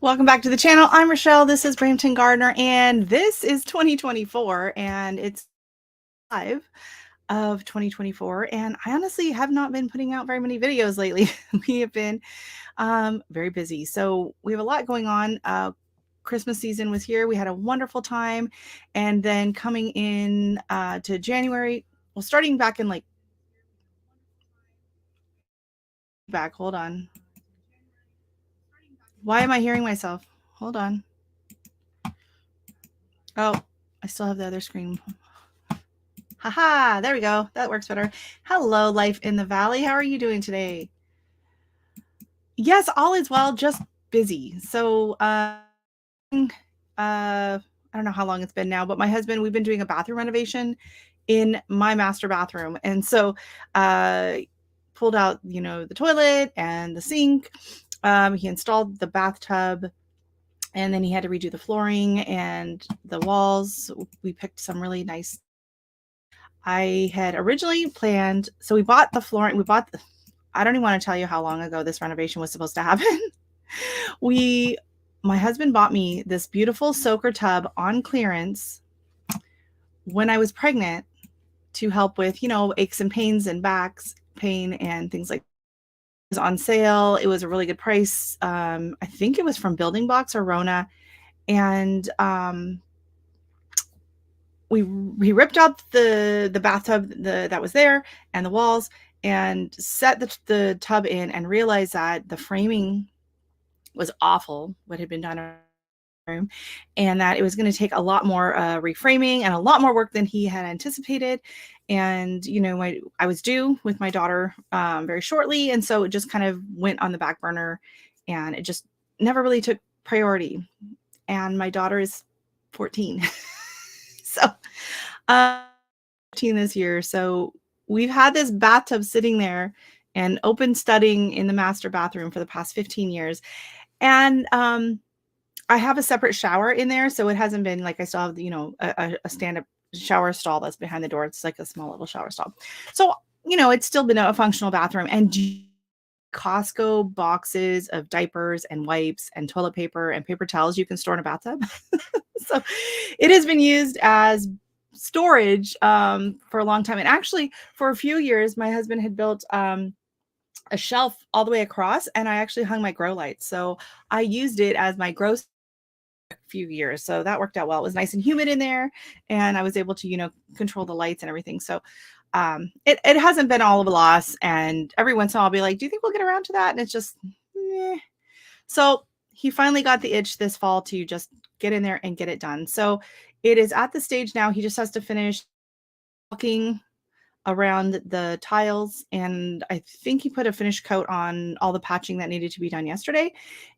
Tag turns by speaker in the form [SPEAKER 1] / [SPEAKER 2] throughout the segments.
[SPEAKER 1] Welcome back to the channel. I'm Rochelle. This is Brampton Gardner, and this is 2024, and it's 5 of 2024. And I honestly have not been putting out very many videos lately. We have been very busy. So we have a lot going on. Christmas season was here. We had a wonderful time. And then coming in to January, well, starting back in hold on. Why am I hearing myself? Hold on. Oh, I still have the other screen. Haha, there we go. That works better. Hello, Life in the Valley. How are you doing today? Yes, all is well, just busy. So, I don't know how long it's been now, but my husband, we've been doing a bathroom renovation in my master bathroom. And so, pulled out, the toilet and the sink. He installed the bathtub, and then he had to redo the flooring and the walls. We picked some really nice. I had originally planned, so we bought the flooring. I don't even want to tell you how long ago this renovation was supposed to happen. My husband bought me this beautiful soaker tub on clearance when I was pregnant to help with, aches and pains and backs pain and things like that. It was on sale. It was a really good price. I think it was from Building Blocks or Rona. And we ripped out the bathtub that was there and the walls and set the tub in, and realized that the framing was awful, what had been done in the room, and that it was going to take a lot more reframing and a lot more work than he had anticipated. And I was due with my daughter very shortly, and so it just kind of went on the back burner, and it just never really took priority. And my daughter is 14. So 15 this year. So we've had this bathtub sitting there and open studding in the master bathroom for the past 15 years. And I have a separate shower in there, so it hasn't been like, I still have, a stand-up shower stall that's behind the door. It's like a small little shower stall. So, it's still been a functional bathroom. And Costco boxes of diapers and wipes and toilet paper and paper towels you can store in a bathtub. So it has been used as storage for a long time. And actually, for a few years, my husband had built a shelf all the way across, and I actually hung my grow lights. So I used it as my grow a few years. So that worked out well. It was nice and humid in there, and I was able to, control the lights and everything. So it hasn't been all of a loss. And every once in a while I'll be like, do you think we'll get around to that? And it's just, meh. So he finally got the itch this fall to just get in there and get it done. So it is at the stage now. He just has to finish walking around the tiles, and I think he put a finish coat on all the patching that needed to be done yesterday,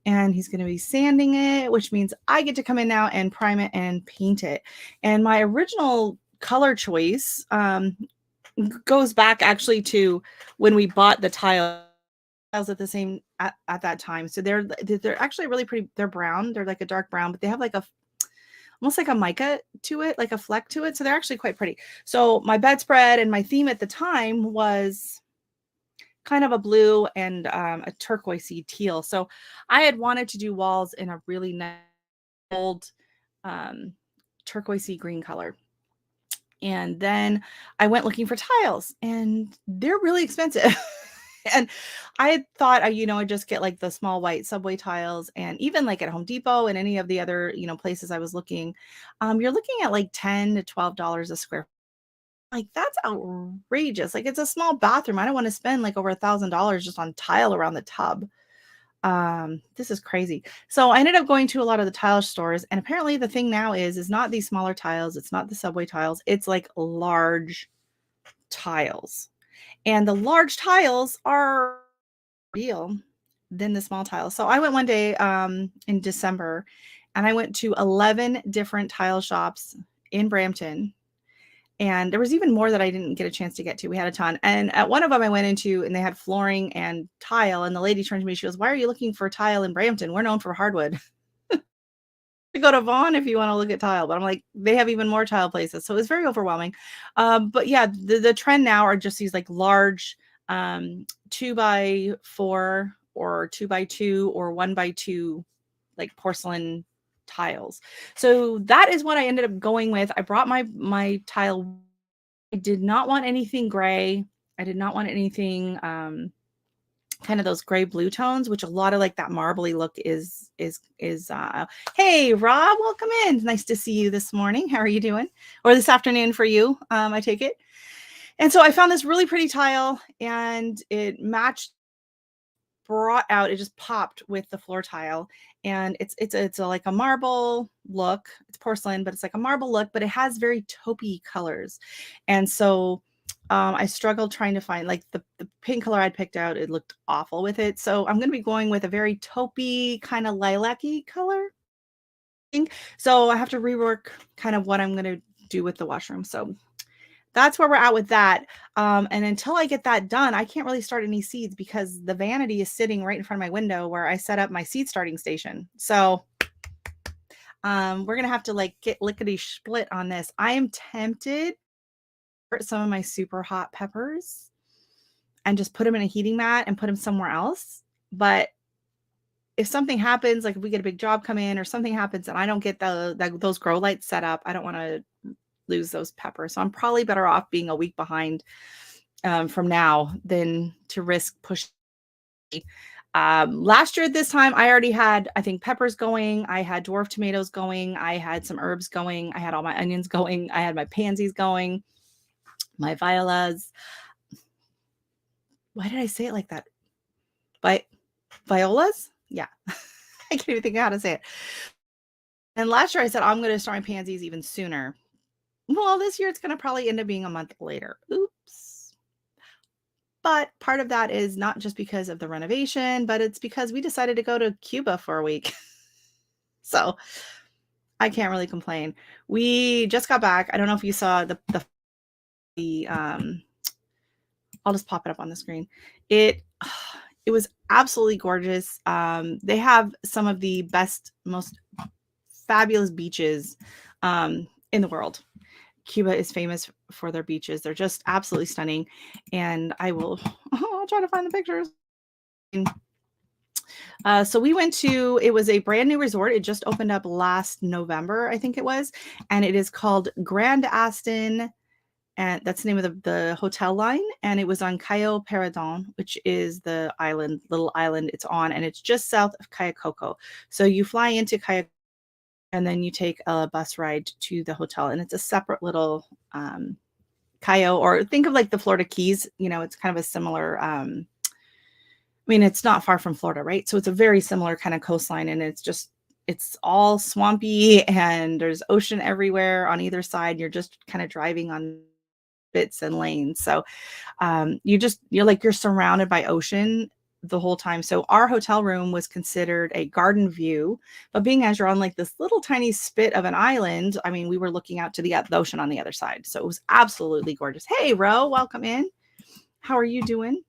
[SPEAKER 1] and he's going to be sanding it, which means I get to come in now and prime it and paint it. And my original color choice goes back actually to when we bought the tiles at the same at that time. So they're actually really pretty. They're brown. They're like a dark brown, but they have like almost like a mica to it, like a fleck to it. So they're actually quite pretty. So my bedspread and my theme at the time was kind of a blue and a turquoisey teal. So I had wanted to do walls in a really nice bold turquoisey green color. And then I went looking for tiles, and they're really expensive. And I had thought, I'd just get like the small white subway tiles, and even like at Home Depot and any of the other, places I was looking, you're looking at like $10 to $12 a square. Like, that's outrageous. Like, it's a small bathroom. I don't want to spend like over $1,000 just on tile around the tub. This is crazy. So I ended up going to a lot of the tile stores, and apparently the thing now is not these smaller tiles. It's not the subway tiles. It's like large tiles. And the large tiles are real than the small tiles. So I went one day in December, and I went to 11 different tile shops in Brampton. And there was even more that I didn't get a chance to get to. We had a ton. And at one of them I went into, and they had flooring and tile. And the lady turned to me, she goes, "Why are you looking for tile in Brampton? We're known for hardwood." To go to Vaughan if you want to look at tile. But I'm like, they have even more tile places. So it was very overwhelming. But yeah, the trend now are just these like large 2x4 or 2x2 or 1x2 like porcelain tiles. So that is what I ended up going with. I brought my tile. I did not want anything gray. I did not want anything kind of those gray blue tones, which a lot of like that marbly look is hey Rob, welcome in. Nice to see you this morning. How are you doing? Or this afternoon for you, I take it. And so I found this really pretty tile, and it matched, brought out, it just popped with the floor tile. And it's like a marble look. It's porcelain, but it's like a marble look, but it has very taupey colors. And so I struggled trying to find like the pink color I'd picked out. It looked awful with it. So I'm going to be going with a very taupey kind of lilac-y color. So I have to rework kind of what I'm going to do with the washroom. So that's where we're at with that. And until I get that done, I can't really start any seeds because the vanity is sitting right in front of my window where I set up my seed starting station. So we're going to have to like get lickety split on this. I am tempted for some of my super hot peppers and just put them in a heating mat and put them somewhere else. But if something happens, like if we get a big job come in or something happens and I don't get those grow lights set up, I don't want to lose those peppers. So I'm probably better off being a week behind from now than to risk pushing. Last year at this time, I already had, I think, peppers going. I had dwarf tomatoes going. I had some herbs going. I had all my onions going. I had my pansies going, my violas. Why did I say it like that? Violas? Yeah. I can't even think of how to say it. And last year I said, I'm going to start my pansies even sooner. Well, this year it's going to probably end up being a month later. Oops. But part of that is not just because of the renovation, but it's because we decided to go to Cuba for a week. So I can't really complain. We just got back. I don't know if you saw the I'll just pop it up on the screen. It was absolutely gorgeous. They have some of the best, most fabulous beaches in the world. Cuba is famous for their beaches. They're just absolutely stunning. And I'll try to find the pictures. So we went to, it was a brand new resort. It just opened up last November, I think it was. And it is called Grand Aston. And that's the name of the hotel line. And it was on Cayo Paradon, which is the little island it's on. And it's just south of EEKKK. So you fly into Cayo, and then you take a bus ride to the hotel, and it's a separate little Cayo, or think of like the Florida Keys. You know, it's kind of a similar, I mean, it's not far from Florida, right? So it's a very similar kind of coastline, and it's all swampy, and there's ocean everywhere on either side. You're just kind of driving on bits and lanes. So you're surrounded by ocean the whole time. So our hotel room was considered a garden view, but being as you're on like this little tiny spit of an island, I mean, we were looking out to the ocean on the other side. So it was absolutely gorgeous. Hey, Ro, welcome in. How are you doing?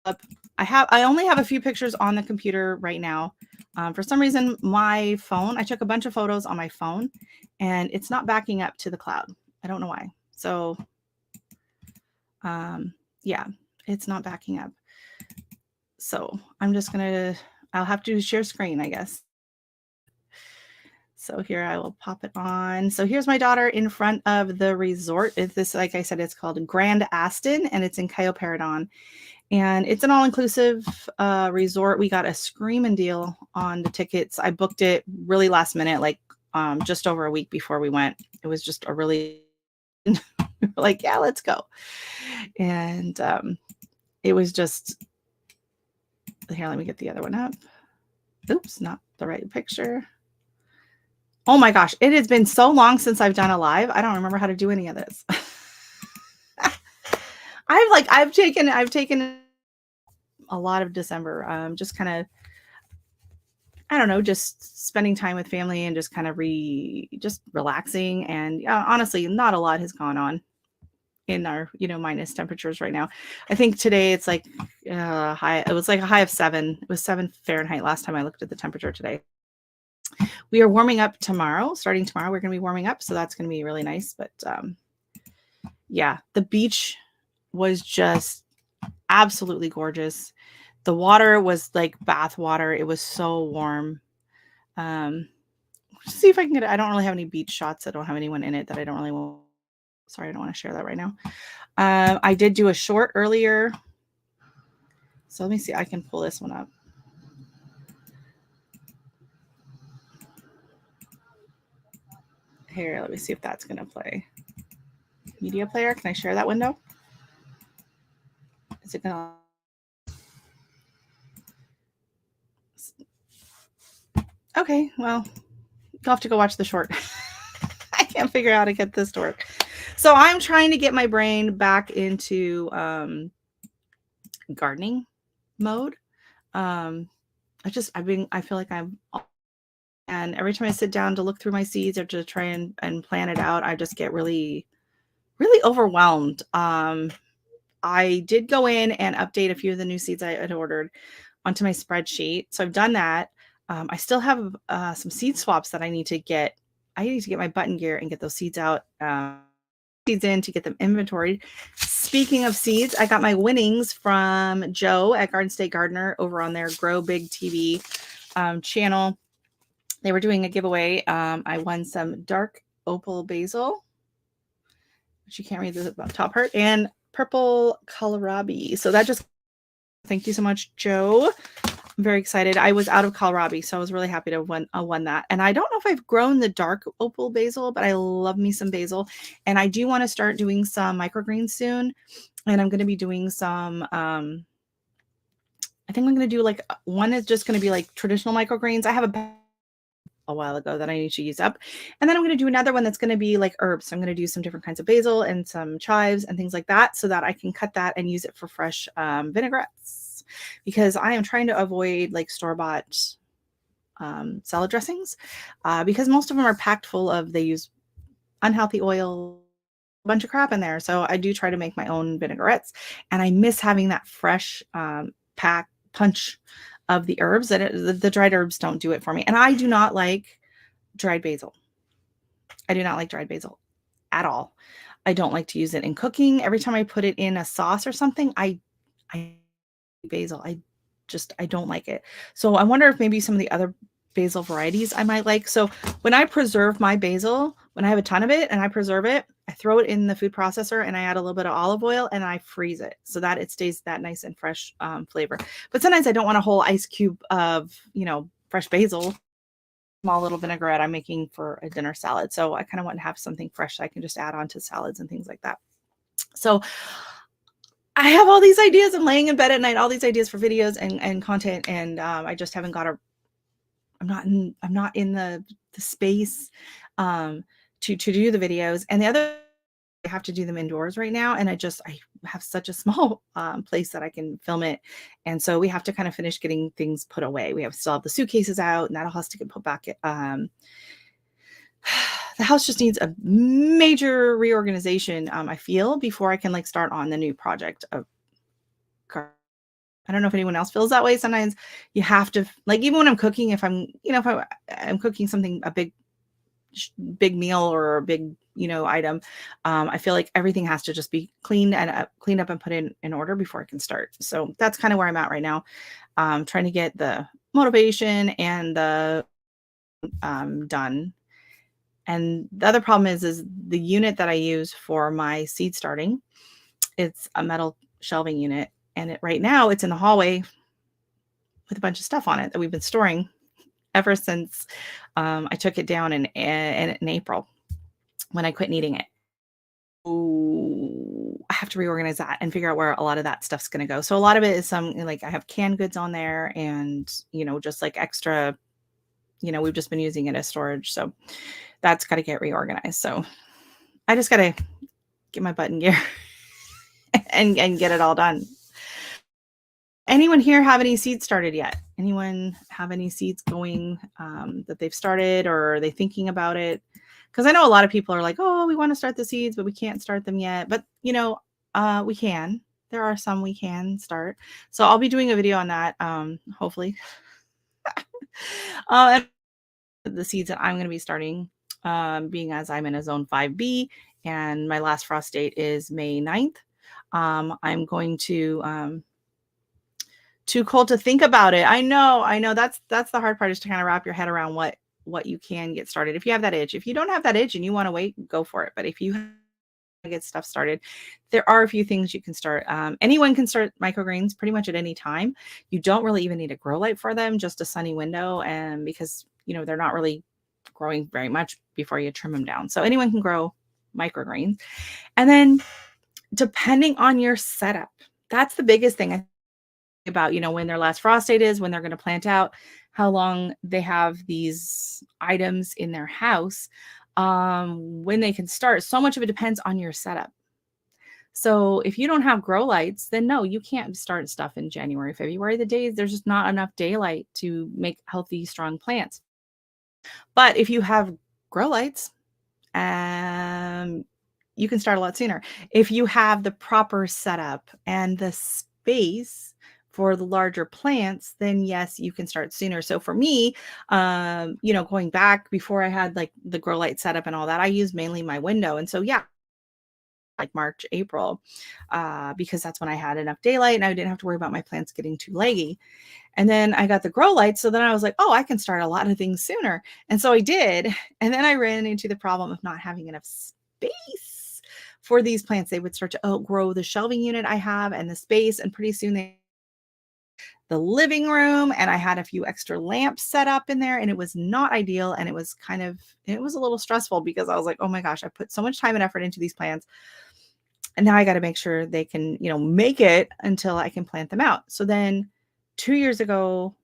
[SPEAKER 1] I only have a few pictures on the computer right now. For some reason, my phone, I took a bunch of photos on my phone and it's not backing up to the cloud. I don't know why. So yeah, it's not backing up. So I'm just I'll have to share screen, I guess. So here I will pop it on. So here's my daughter in front of the resort. This, like I said, it's called Grand Aston, and it's in Cayo Paradon. And it's an all-inclusive resort. We got a screaming deal on the tickets. I booked it really last minute, like just over a week before we went. It was just a really like, yeah, let's go. And it was just, here, let me get the other one up. Oops, not the right picture. Oh my gosh, it has been so long since I've done a live. I don't remember how to do any of this. I've taken a lot of December, just kind of, I don't know, just spending time with family and just kind of just relaxing. And honestly, not a lot has gone on in our, minus temperatures right now. I think today it's like high. It was like a high of 7. It was 7 Fahrenheit last time I looked at the temperature today. We are warming up tomorrow. Starting tomorrow, we're going to be warming up. So that's going to be really nice. But yeah, the beach was just absolutely gorgeous. The water was like bath water. It was so warm. See if I can get it. I don't really have any beach shots. I don't have anyone in it that I don't really want. Sorry, I don't want to share that right now. I did do a short earlier. So let me see. I can pull this one up. Here, let me see if that's going to play. Media player, can I share that window? Is it going to? Okay, well, you'll have to go watch the short. I can't figure out how to get this to work. So I'm trying to get my brain back into gardening mode. I feel like and every time I sit down to look through my seeds or to try and plan it out, I just get really, really overwhelmed. I did go in and update a few of the new seeds I had ordered onto my spreadsheet. So I've done that. I still have some seed swaps that I need to get. I need to get my button gear and get those seeds out, seeds in to get them inventoried. Speaking of seeds, I got my winnings from Joe at Garden State Gardener over on their Grow Big TV channel. They were doing a giveaway. I won some dark opal basil, which you can't read the top part, and purple kohlrabi. So that just, thank you so much, Joe. I'm very excited. I was out of kohlrabi, so I was really happy to won that. And I don't know if I've grown the dark opal basil, but I love me some basil. And I do want to start doing some microgreens soon. And I'm going to be doing some, I think I'm going to do like, one is just going to be like traditional microgreens. I have a while ago that I need to use up. And then I'm going to do another one that's going to be like herbs. So I'm going to do some different kinds of basil and some chives and things like that so that I can cut that and use it for fresh vinaigrettes. Because I am trying to avoid like store-bought salad dressings because most of them are packed full of, they use unhealthy oil, a bunch of crap in there. So I do try to make my own vinaigrettes, and I miss having that fresh pack punch of the herbs. And the dried herbs don't do it for me. And I do not like dried basil. I do not like dried basil at all. I don't like to use it in cooking. Every time I put it in a sauce or something, I basil. I don't like it. So I wonder if maybe some of the other basil varieties I might like. So when I preserve my basil, when I have a ton of it and I preserve it, I throw it in the food processor and I add a little bit of olive oil and I freeze it so that it stays that nice and fresh flavor. But sometimes I don't want a whole ice cube of, fresh basil, small little vinaigrette I'm making for a dinner salad. So I kind of want to have something fresh that I can just add on to salads and things like that. So I have all these ideas. I'm laying in bed at night, all these ideas for videos and content. And I just haven't got I'm not in the space to do the videos. And the other, I have to do them indoors right now. And I have such a small place that I can film it. And so we have to kind of finish getting things put away. We still have the suitcases out and that all has to get put back. The house just needs a major reorganization, I feel, before I can like start on the new project of I don't know if anyone else feels that way. Sometimes you have to, like, even when I'm cooking, if I'm, if I'm cooking something, a big meal or a big, item, I feel like everything has to just be cleaned up and put in order before I can start. So that's kind of where I'm at right now. Trying to get the motivation and the done. And the other problem is the unit that I use for my seed starting. It's a metal shelving unit, and right now it's in the hallway with a bunch of stuff on it that we've been storing ever since I took it down in April when I quit needing it. Ooh, I have to reorganize that and figure out where a lot of that stuff's going to go. So a lot of it is like I have canned goods on there and, just like extra, we've just been using it as storage. So that's got to get reorganized. So I just got to get my button gear and get it all done. Anyone here have any seeds started yet? Anyone have any seeds going that they've started, or are they thinking about it? Because I know a lot of people are like, oh, we want to start the seeds, but we can't start them yet. But, we can. There are some we can start. So I'll be doing a video on that, hopefully. And the seeds that I'm going to be starting, being as I'm in a zone 5B and my last frost date is May 9th. I'm going to Too cold to think about it. I know that's the hard part, is to kind of wrap your head around what you can get started. If you have that itch. If you don't have that itch and you want to wait, go for it. But if you get stuff started, there are a few things you can start. Anyone can start microgreens pretty much at any time. You don't really even need a grow light for them, just a sunny window, and because they're not really growing very much before you trim them down. So anyone can grow microgreens. And then depending on your setup, that's the biggest thing I think about, when their last frost date is, when they're going to plant out, how long they have these items in their house, when they can start. So much of it depends on your setup. So if you don't have grow lights, then no, you can't start stuff in January, February. There's just not enough daylight to make healthy, strong plants. But if you have grow lights, you can start a lot sooner. If you have the proper setup and the space for the larger plants, then yes, you can start sooner. So for me, going back before I had like the grow light setup and all that, I used mainly my window. And so, yeah, like March, April, because that's when I had enough daylight and I didn't have to worry about my plants getting too leggy. And then I got the grow lights. So then I was like, oh, I can start a lot of things sooner. And so I did. And then I ran into the problem of not having enough space for these plants. They would start to outgrow the shelving unit I have and the space. And pretty soon the living room, and I had a few extra lamps set up in there, and it was not ideal. And it was a little stressful because I was like, oh my gosh, I put so much time and effort into these plants. And now I got to make sure they can, make it until I can plant them out. So then 2 years ago,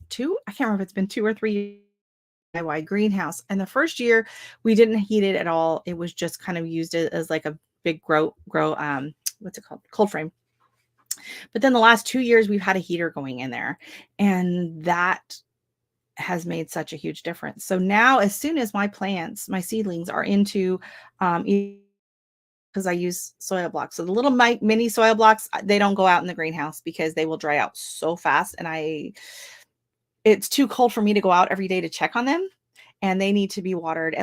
[SPEAKER 1] I can't remember if it's been 2 or 3 DIY greenhouse. And the first year we didn't heat it at all. It was just kind of used as like a big grow, what's it called? Cold frame. But then the last 2 years we've had a heater going in there, and that has made such a huge difference. So now as soon as my seedlings are into, because I use soil blocks. So the little mini soil blocks, they don't go out in the greenhouse because they will dry out so fast. And it's too cold for me to go out every day to check on them. And they need to be watered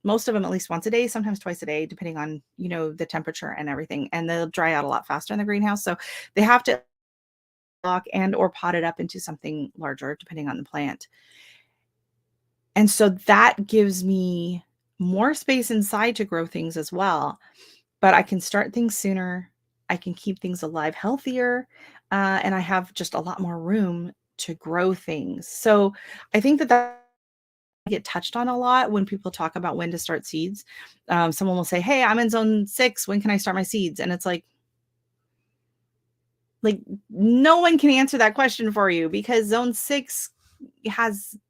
[SPEAKER 1] most of them at least once a day, sometimes twice a day, depending on, the temperature and everything. And they'll dry out a lot faster in the greenhouse. So they have to block and or pot it up into something larger, depending on the plant. And so that gives me more space inside to grow things as well. But I can start things sooner. I can keep things alive healthier. And I have just a lot more room to grow things. So I think that get touched on a lot when people talk about when to start seeds. Someone will say, hey, I'm in zone 6. When can I start my seeds? And it's like no one can answer that question for you, because zone 6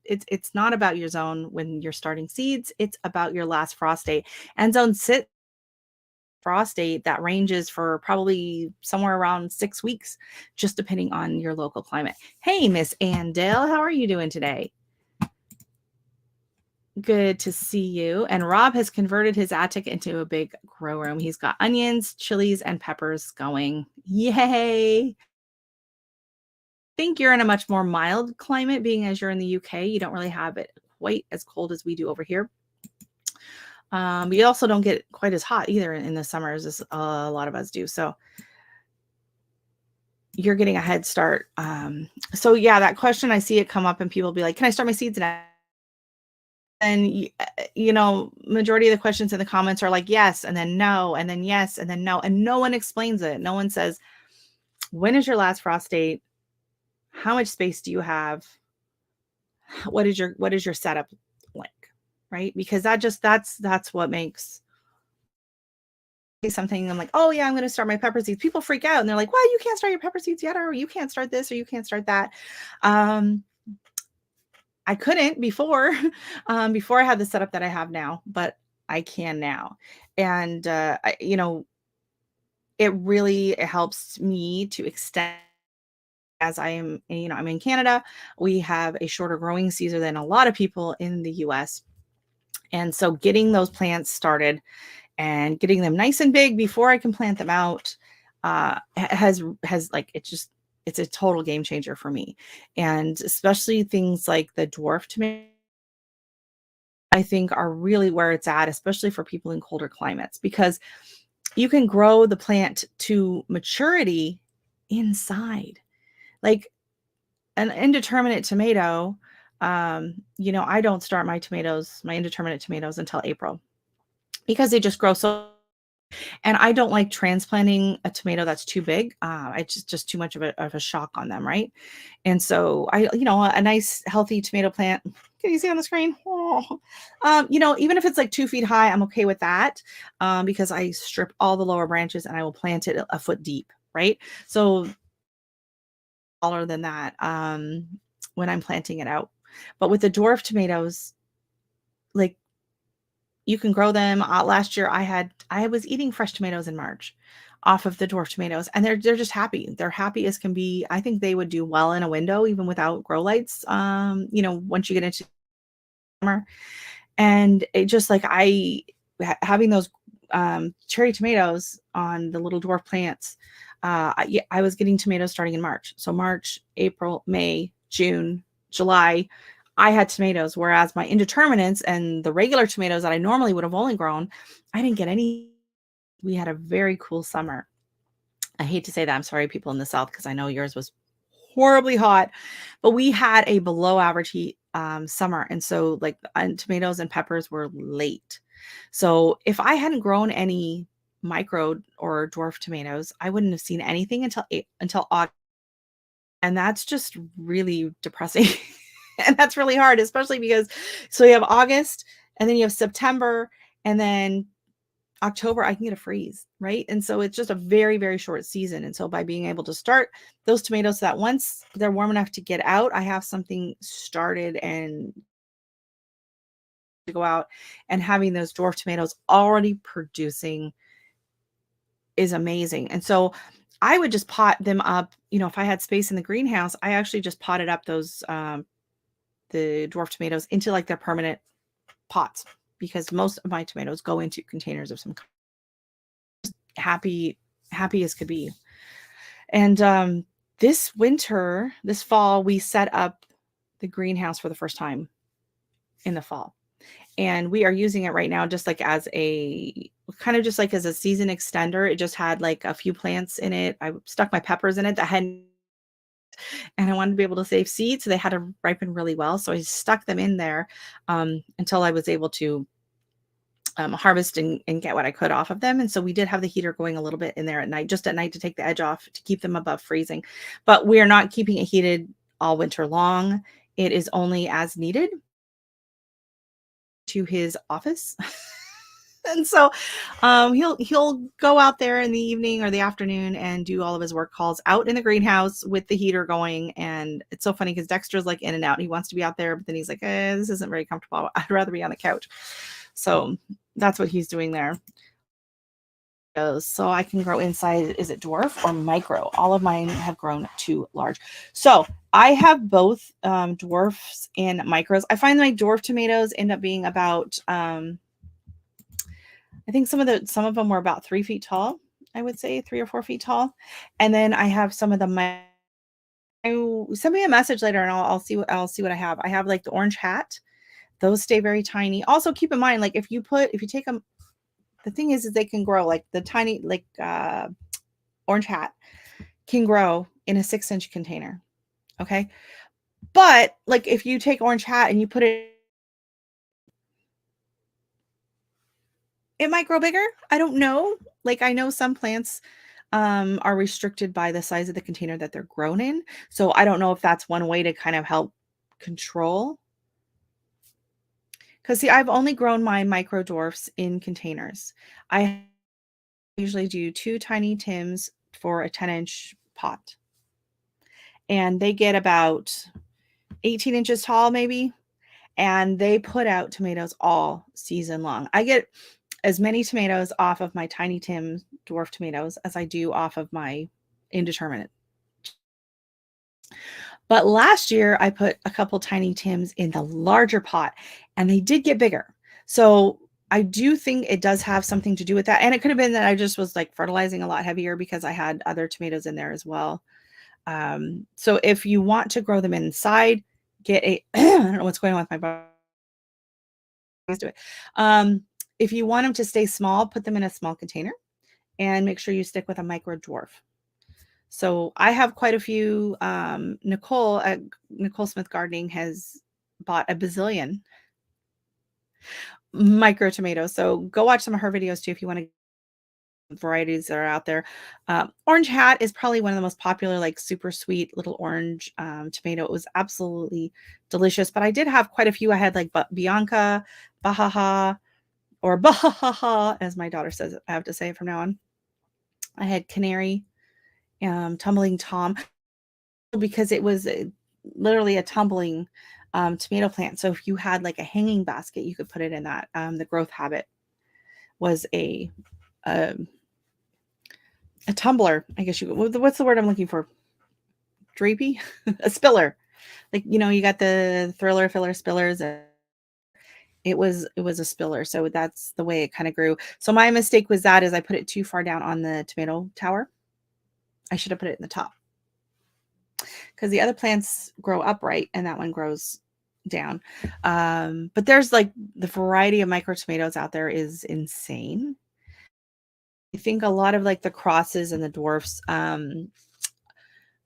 [SPEAKER 1] it's not about your zone when you're starting seeds. It's about your last frost date. And zone 6 frost date that ranges for probably somewhere around 6 weeks, just depending on your local climate. Hey, Miss Andale, how are you doing today? Good to see you. And Rob has converted his attic into a big grow room. He's got onions, chilies, and peppers going. Yay! I think you're in a much more mild climate, being as you're in the UK. You don't really have it quite as cold as we do over here. But you also don't get quite as hot either in the summers as a lot of us do. So you're getting a head start. So yeah, that question, I see it come up and people be like, can I start my seeds now? And, majority of the questions in the comments are like, yes, and then no, and then yes, and then no. And no one explains it. No one says, when is your last frost date? How much space do you have? What is your setup like? Right? Because that's what makes something. I'm like, oh yeah, I'm going to start my pepper seeds. People freak out and they're like, well, you can't start your pepper seeds yet, or you can't start this, or you can't start that. I couldn't before, before I had the setup that I have now, but I can now. And, it helps me to extend, as I'm in Canada. We have a shorter growing season than a lot of people in the US. And so getting those plants started and getting them nice and big before I can plant them out, has it's a total game changer for me. And especially things like the dwarf tomato, I think are really where it's at, especially for people in colder climates, because you can grow the plant to maturity inside. Like an indeterminate tomato, I don't start my indeterminate tomatoes until April because they just grow so. And I don't like transplanting a tomato that's too big. It's just too much of a shock on them, right? And so a nice healthy tomato plant. Can you see on the screen? Oh. Even if it's like 2 feet high, I'm okay with that because I strip all the lower branches and I will plant it a foot deep, right? So taller than that when I'm planting it out. But with the dwarf tomatoes, like you can grow them. Last year I was eating fresh tomatoes in March off of the dwarf tomatoes, and they're just happy. They're happy as can be. I think they would do well in a window even without grow lights. Once you get into summer, and it just like having those cherry tomatoes on the little dwarf plants. I was getting tomatoes starting in March. So March, April, May, June, July, I had tomatoes, whereas my indeterminates and the regular tomatoes that I normally would have only grown, I didn't get any. We had a very cool summer. I hate to say that. I'm sorry, people in the South, because I know yours was horribly hot, but we had a below average heat summer. And so like tomatoes and peppers were late. So if I hadn't grown any micro or dwarf tomatoes, I wouldn't have seen anything until August. And that's just really depressing. And that's really hard, especially because so you have August and then you have September and then October, I can get a freeze, right? And so it's just a very, very short season. And so by being able to start those tomatoes so that once they're warm enough to get out, I have something started and to go out, and having those dwarf tomatoes already producing is amazing. And so I would just pot them up, if I had space in the greenhouse, I actually just potted up those the dwarf tomatoes into like their permanent pots because most of my tomatoes go into containers of some kind. Happy as could be. And this fall, we set up the greenhouse for the first time in the fall. And we are using it right now just like as a kind of just like as a season extender. It just had like a few plants in it. I stuck my peppers in it that hadn't, and I wanted to be able to save seeds. So they had to ripen really well. So I stuck them in there until I was able to harvest and get what I could off of them. And so we did have the heater going a little bit in there at night, just at night to take the edge off to keep them above freezing. But we are not keeping it heated all winter long. It is only as needed to his office. And so he'll go out there in the evening or the afternoon and do all of his work calls out in the greenhouse with the heater going. And it's so funny because Dexter's like in and out. He wants to be out there, but then he's like, this isn't very comfortable. I'd rather be on the couch. So that's what he's doing there. So I can grow inside. Is it dwarf or micro? All of mine have grown too large. So I have both dwarfs and micros. I find my dwarf tomatoes end up being about I think some of them were about 3 feet tall. I would say 3 or 4 feet tall. And then I have some of the send me a message later and I'll see what I have. I have like the orange hat. Those stay very tiny. Also keep in mind, like if you take them, the thing is they can grow like the tiny, like orange hat can grow in a 6-inch container. Okay. But like if you take orange hat and you put it might grow bigger. I don't know. Like I know some plants are restricted by the size of the container that they're grown in. So I don't know if that's one way to kind of help control. Because see, I've only grown my micro dwarfs in containers. I usually do 2 tiny Tims for a 10-inch pot. And they get about 18 inches tall, maybe. And they put out tomatoes all season long. I get as many tomatoes off of my tiny Tim dwarf tomatoes as I do off of my indeterminate. But last year I put a couple tiny Tims in the larger pot and they did get bigger. So I do think it does have something to do with that. And it could have been that I just was like fertilizing a lot heavier because I had other tomatoes in there as well. So if you want to grow them inside, get a, I don't know what's going on with my body. Do it. If you want them to stay small, put them in a small container and make sure you stick with a micro dwarf. So I have quite a few. Nicole at Nicole Smith Gardening has bought a bazillion micro tomatoes. So go watch some of her videos too if you want to varieties that are out there. Orange Hat is probably one of the most popular, like super sweet little orange tomato. It was absolutely delicious. But I did have quite a few. I had like Bianca, Bahaha, or Bahaha, as my daughter says. I have to say it from now on. I had Canary, Tumbling Tom, because it was literally a tumbling tomato plant. So if you had like a hanging basket, you could put it in that. The growth habit was a a tumbler, I guess what's the word I'm looking for? Drapey? A spiller. Like, you got the thriller, filler, spillers. It was a spiller. So that's the way it kind of grew. So my mistake was that is I put it too far down on the tomato tower. I should have put it in the top because the other plants grow upright and that one grows down. But there's like the variety of micro tomatoes out there is insane. I think a lot of like the crosses and the dwarfs,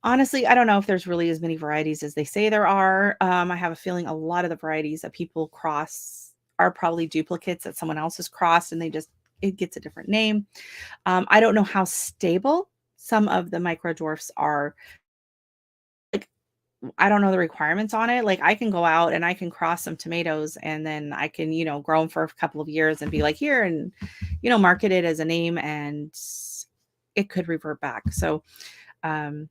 [SPEAKER 1] honestly, I don't know if there's really as many varieties as they say there are. I have a feeling a lot of the varieties that people cross are probably duplicates that someone else has crossed and it gets a different name. I don't know how stable some of the micro dwarfs are. Like, I don't know the requirements on it. Like, I can go out and I can cross some tomatoes and then I can, grow them for a couple of years and be like, here, and, market it as a name, and it could revert back. So, um,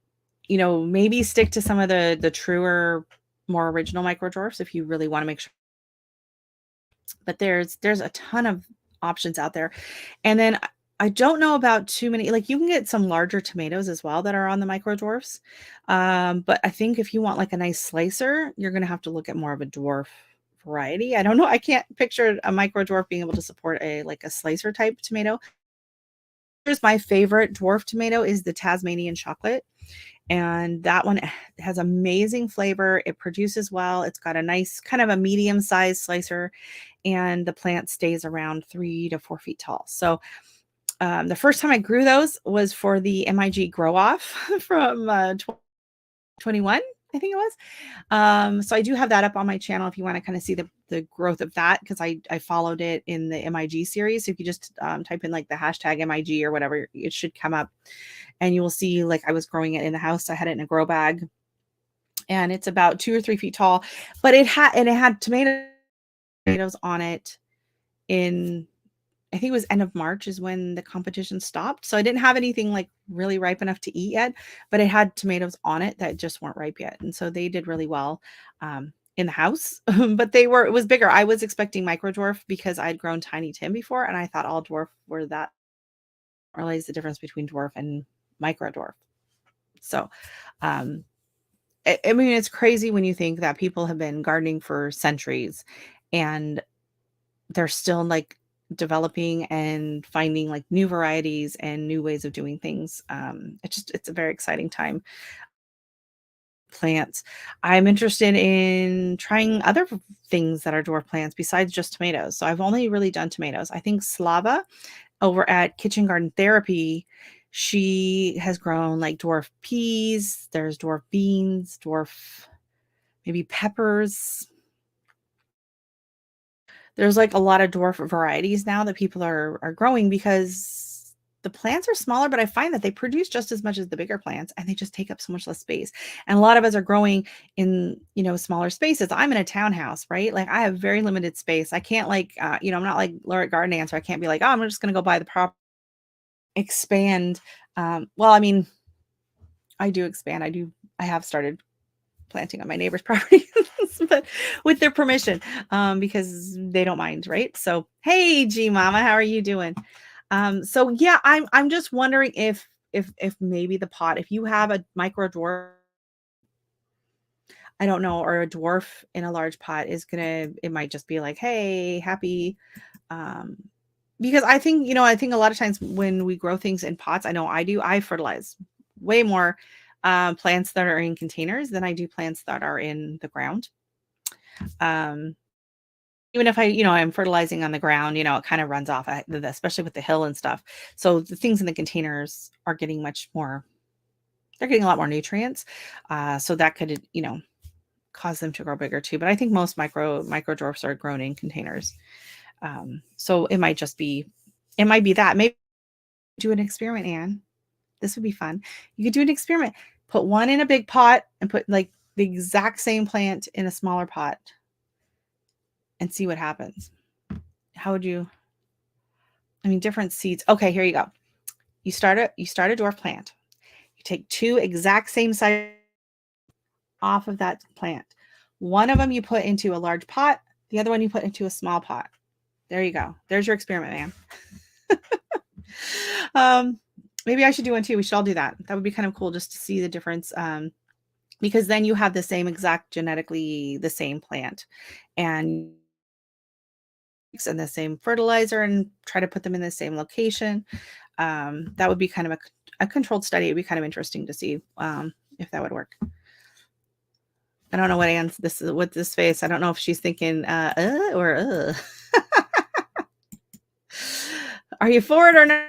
[SPEAKER 1] maybe stick to some of the truer, more original micro dwarfs if you really want to make sure. But there's a ton of options out there. And then I don't know about too many, like you can get some larger tomatoes as well that are on the micro dwarfs. But I think if you want like a nice slicer, you're going to have to look at more of a dwarf variety. I don't know. I can't picture a micro dwarf being able to support like a slicer type tomato. Here's my favorite dwarf tomato is the Tasmanian chocolate. And that one has amazing flavor. It produces well. It's got a nice kind of a medium sized slicer, and the plant stays around 3 to 4 feet tall. So the first time I grew those was for the MIG grow off from 2021, I think it was. So I do have that up on my channel if you want to kind of see the growth of that, because I followed it in the MIG series. So if you just type in like the hashtag MIG or whatever, it should come up and you will see like I was growing it in the house. I had it in a grow bag and it's about 2 or 3 feet tall, but it had tomatoes on it in, I think it was end of March is when the competition stopped. So I didn't have anything like really ripe enough to eat yet, but it had tomatoes on it that just weren't ripe yet. And so they did really well in the house, but it was bigger. I was expecting micro dwarf because I'd grown Tiny Tim before. And I thought all dwarf were that. Realize the difference between dwarf and micro dwarf. So, I mean, it's crazy when you think that people have been gardening for centuries and they're still like developing and finding like new varieties and new ways of doing things. It's a very exciting time. Plants. I'm interested in trying other things that are dwarf plants besides just tomatoes. So I've only really done tomatoes. I think Slava over at Kitchen Garden Therapy, she has grown like dwarf peas, there's dwarf beans, dwarf maybe peppers. There's like a lot of dwarf varieties now that people are growing because the plants are smaller, but I find that they produce just as much as the bigger plants and they just take up so much less space. And a lot of us are growing in, smaller spaces. I'm in a townhouse, right? Like I have very limited space. I can't like, I'm not like Laura Garden Answer. I can't be like, oh, I'm just going to go buy the prop, expand. Well, I mean, I do expand. I have started planting on my neighbor's property, but with their permission, because they don't mind, right? So, hey, G Mama, how are you doing? So yeah, I'm just wondering if maybe the pot, if you have a micro dwarf, I don't know, or a dwarf in a large pot it might just be like, hey, happy. Um, because I think a lot of times when we grow things in pots, I know I fertilize way more plants that are in containers than I do plants that are in the ground. Um, Even if I'm fertilizing on the ground, it kind of runs off, especially with the hill and stuff. So the things in the containers are getting much more they're getting a lot more nutrients. So that could, cause them to grow bigger too. But I think most micro dwarfs are grown in containers. So it might be that. Maybe do an experiment, Anne. This would be fun. You could do an experiment. Put one in a big pot and put like the exact same plant in a smaller pot and see what happens. How would you? I mean, different seeds. Okay, here you go. You start a dwarf plant. You take two exact same size off of that plant. One of them you put into a large pot. The other one you put into a small pot. There you go. There's your experiment, man. Maybe I should do one too. We should all do that. That would be kind of cool just to see the difference. Because then you have the same exact genetically the same plant and the same fertilizer and try to put them in the same location. That would be kind of a controlled study. It'd be kind of interesting to see if that would work. I don't know what Anne's this is with this face. I don't know if she's thinking or are you for it or not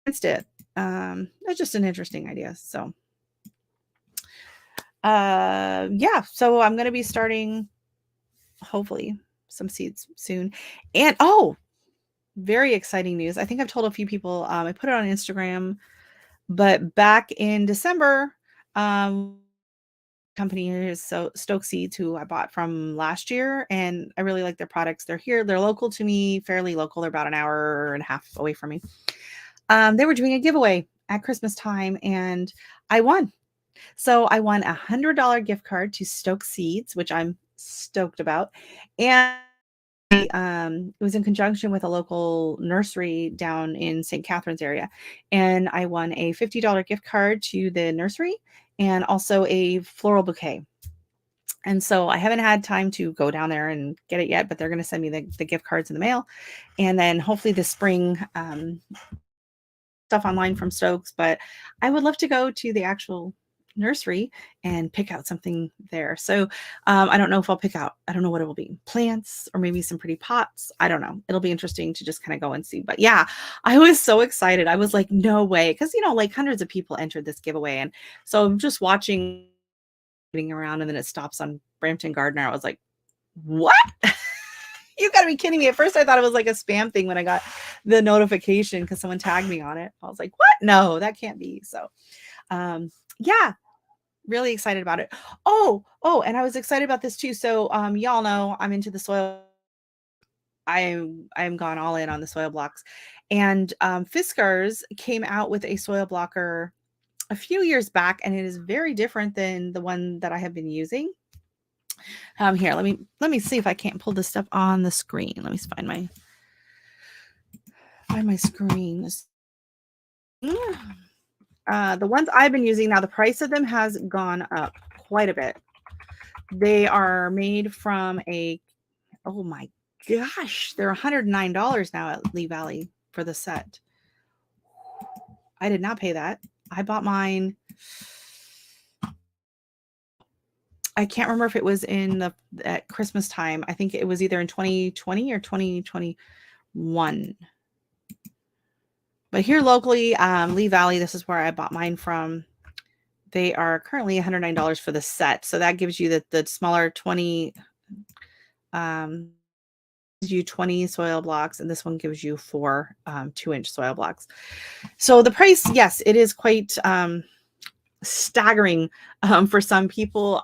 [SPEAKER 1] against it? That's just an interesting idea. So yeah, so I'm going to be starting hopefully some seeds soon. And very exciting news. I think I've told a few people, I put it on Instagram, but back in December, company is Stoke Seeds, who I bought from last year, and I really like their products. They're here, they're local to me, fairly local. They're about an hour and a half away from me. They were doing a giveaway at Christmas time, and I won. So I won $100 gift card to Stoke Seeds, which I'm stoked about. And it was in conjunction with a local nursery down in St. Catharines area. And I won a $50 gift card to the nursery and also a floral bouquet. And so I haven't had time to go down there and get it yet, but they're going to send me the gift cards in the mail. And then hopefully this spring, stuff online from Stokes, but I would love to go to the actual nursery and pick out something there. So I don't know if I don't know what it will be, plants or maybe some pretty pots. I don't know. It'll be interesting to just kind of go and see. But yeah, I was so excited. I was like, no way. Because, like hundreds of people entered this giveaway. And so I'm just watching around and then it stops on Brampton Gardener. I was like, what? You got to be kidding me. At first, I thought it was like a spam thing when I got the notification because someone tagged me on it. I was like, what? No, that can't be. So, yeah, really excited about it. Oh, and I was excited about this too. So, y'all know I'm into the soil. I'm gone all in on the soil blocks. And Fiskars came out with a soil blocker a few years back, and it is very different than the one that I have been using. Here, let me see if I can't pull this stuff on the screen. Let me find my screen. The ones I've been using now, the price of them has gone up quite a bit. They are made from oh my gosh, they're $109 now at Lee Valley for the set. I did not pay that. I bought mine. I can't remember if it was at Christmas time. I think it was either in 2020 or 2021. But here locally, Lee Valley, this is where I bought mine from. They are currently $109 for the set. So that gives you the smaller 20, gives you 20 soil blocks, and this one gives you 4 2-inch soil blocks. So the price, yes, it is quite staggering for some people.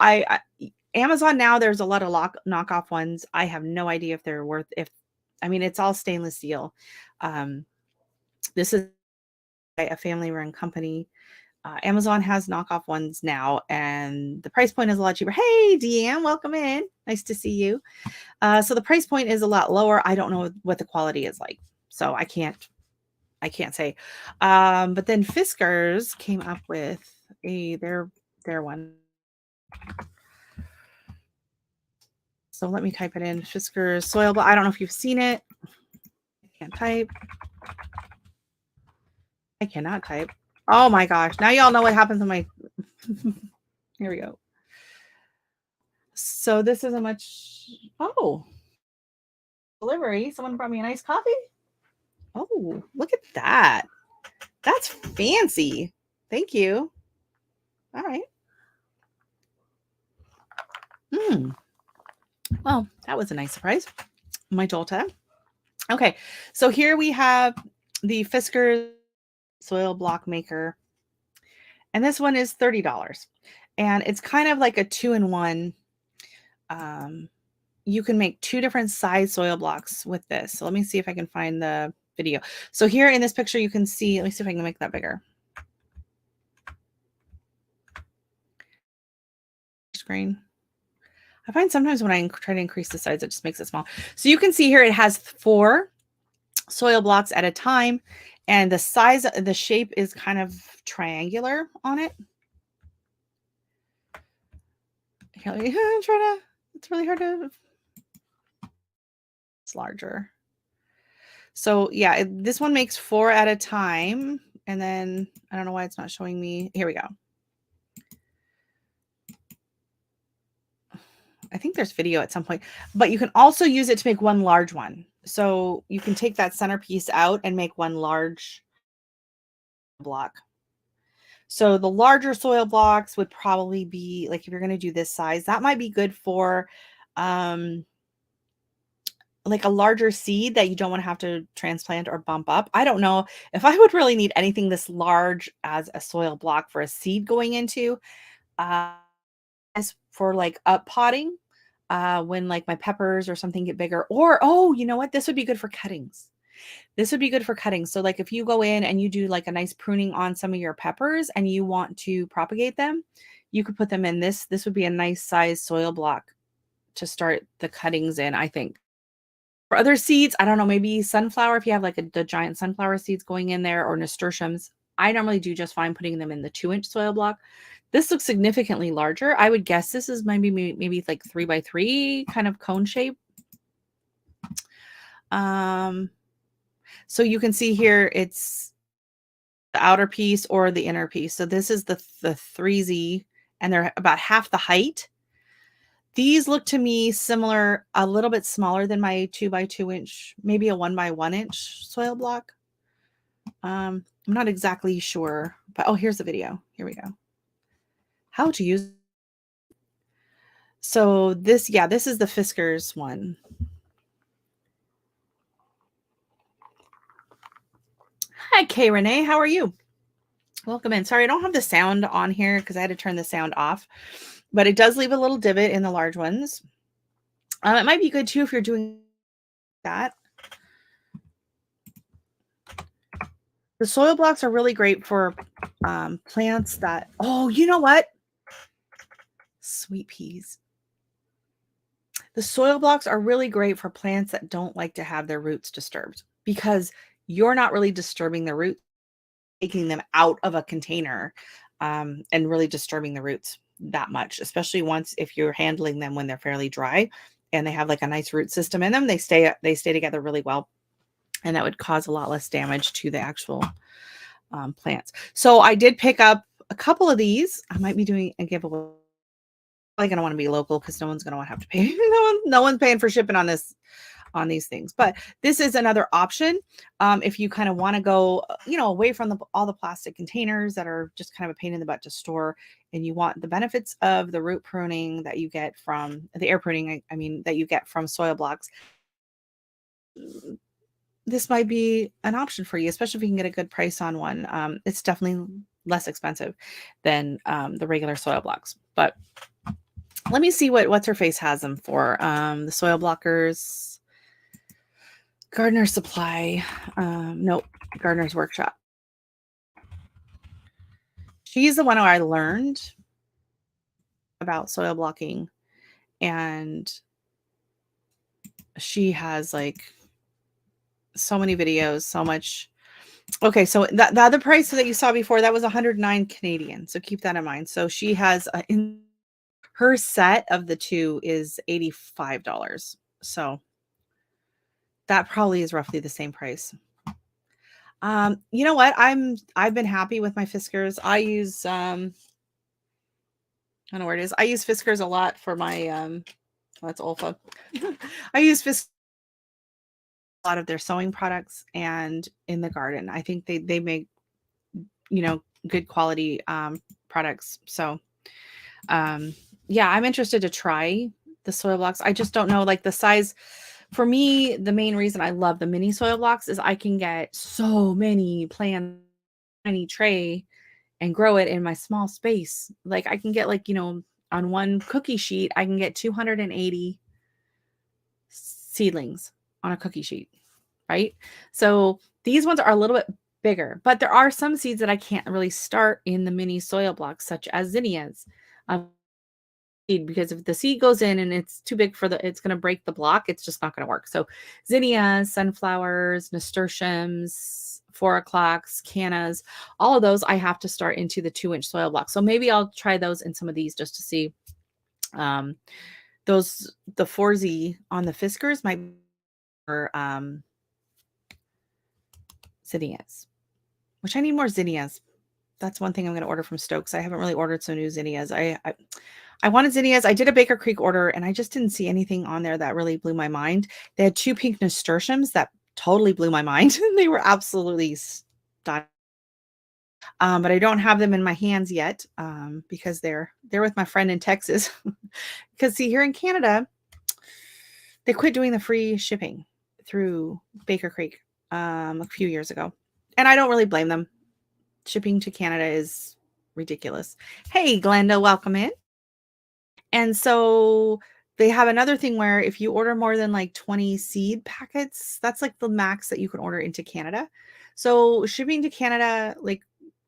[SPEAKER 1] Amazon now, there's a lot of knockoff ones. I have no idea if they're worth, it's all stainless steel. This is a family-run company. Amazon has knockoff ones now, and the price point is a lot cheaper. Hey, Deanne, welcome in. Nice to see you. So the price point is a lot lower. I don't know what the quality is like, so I can't say. But then Fiskars came up with their one. So let me type it in. Fiskars soil. I don't know if you've seen it. I can't type. I cannot type. Oh my gosh. Now y'all know what happens when my here we go. So this is delivery. Someone brought me a nice coffee. Oh, look at that. That's fancy. Thank you. All right. Mm. Well, that was a nice surprise. My Jolta. Okay, so here we have the Fiskars soil block maker, and this one is $30. And it's kind of like a two-in-one. You can make two different size soil blocks with this. So let me see if I can find the video. So here in this picture, you can see, let me see if I can make that bigger. Screen. I find sometimes when I try to increase the size, it just makes it small. So you can see here, it has 4 soil blocks at a time, and the size, the shape is kind of triangular on it. Here, I'm trying to, it's really hard to, it's larger. So yeah, this one makes 4 at a time. And then I don't know why it's not showing me. Here we go. I think there's video at some point, but you can also use it to make one large one. So you can take that centerpiece out and make one large block. So the larger soil blocks would probably be like, if you're going to do this size, that might be good for like a larger seed that you don't want to have to transplant or bump up. I don't know if I would really need anything this large as a soil block for a seed going into. As for like up potting, when like my peppers or something get bigger, or oh, you know what? This would be good for cuttings. This would be good for cutting. So like if you go in and you do like a nice pruning on some of your peppers and you want to propagate them, you could put them in this. This would be a nice size soil block to start the cuttings in, I think. For other seeds, I don't know, maybe sunflower, if you have like the giant sunflower seeds going in there, or nasturtiums, I normally do just fine putting them in the 2-inch soil block. This looks significantly larger. I would guess this is maybe like 3x3 kind of cone shape. So you can see here, it's the outer piece or the inner piece. So this is the 3Z, and they're about half the height. These look to me similar, a little bit smaller than my 2x2-inch, maybe a 1x1-inch soil block. I'm not exactly sure, but oh, here's the video. Here we go. How to use. So this, yeah, this is the Fiskars one. Hi, Kay Renee. How are you? Welcome in. Sorry, I don't have the sound on here because I had to turn the sound off, but it does leave a little divot in the large ones. It might be good too if you're doing that. The soil blocks are really great for plants that, oh, you know what? Sweet peas. The soil blocks are really great for plants that don't like to have their roots disturbed, because you're not really disturbing the roots, taking them out of a container and really disturbing the roots that much, especially if you're handling them when they're fairly dry and they have like a nice root system in them. They stay together really well, and that would cause a lot less damage to the actual plants. So I did pick up a couple of these. I might be doing a giveaway. Probably going to want to be local because no one's going to want to have to pay. No one's paying for shipping on these things. But this is another option if you kind of want to go, away from all the plastic containers that are just kind of a pain in the butt to store, and you want the benefits of the root pruning that you get from the air pruning, I mean, that you get from soil blocks. This might be an option for you, especially if you can get a good price on one. It's definitely less expensive than the regular soil blocks. But let me see what What's Her Face has them for. The soil blockers, Gardener Supply. Nope, Gardener's Workshop. She's the one who I learned about soil blocking, and she has like so many videos, so much. Okay, so the other price that you saw before, that was 109 Canadian. So keep that in mind. So she has in her set of the two is $85. So that probably is roughly the same price. You know what? I've been happy with my Fiskars. I use I don't know where it is. I use Fiskars a lot for my that's Olfa. I use Fiskars a lot of their sewing products and in the garden. I think they make good quality products. So, um, yeah, I'm interested to try the soil blocks. I just don't know, like the size. For me, the main reason I love the mini soil blocks is I can get so many plants, tiny tray, and grow it in my small space. Like I can get like, on one cookie sheet, I can get 280 seedlings on a cookie sheet, right? So these ones are a little bit bigger, but there are some seeds that I can't really start in the mini soil blocks, such as zinnias. Because if the seed goes in and it's too big it's going to break the block, it's just not going to work. So zinnias, sunflowers, nasturtiums, 4 o'clocks, cannas, all of those I have to start into the 2-inch soil block. So maybe I'll try those in some of these just to see. The 4Z on the Fiskars might be for zinnias, which I need more zinnias. That's one thing I'm going to order from Stokes. I haven't really ordered some new zinnias. I wanted zinnias. I did a Baker Creek order and I just didn't see anything on there that really blew my mind. They had 2 pink nasturtiums that totally blew my mind. They were absolutely stunning. But I don't have them in my hands yet because they're with my friend in Texas. Because see, here in Canada, they quit doing the free shipping through Baker Creek a few years ago. And I don't really blame them. Shipping to Canada is ridiculous. Hey, Glenda, welcome in. And so they have another thing where if you order more than like 20 seed packets, that's like the max that you can order into Canada. So shipping to Canada, like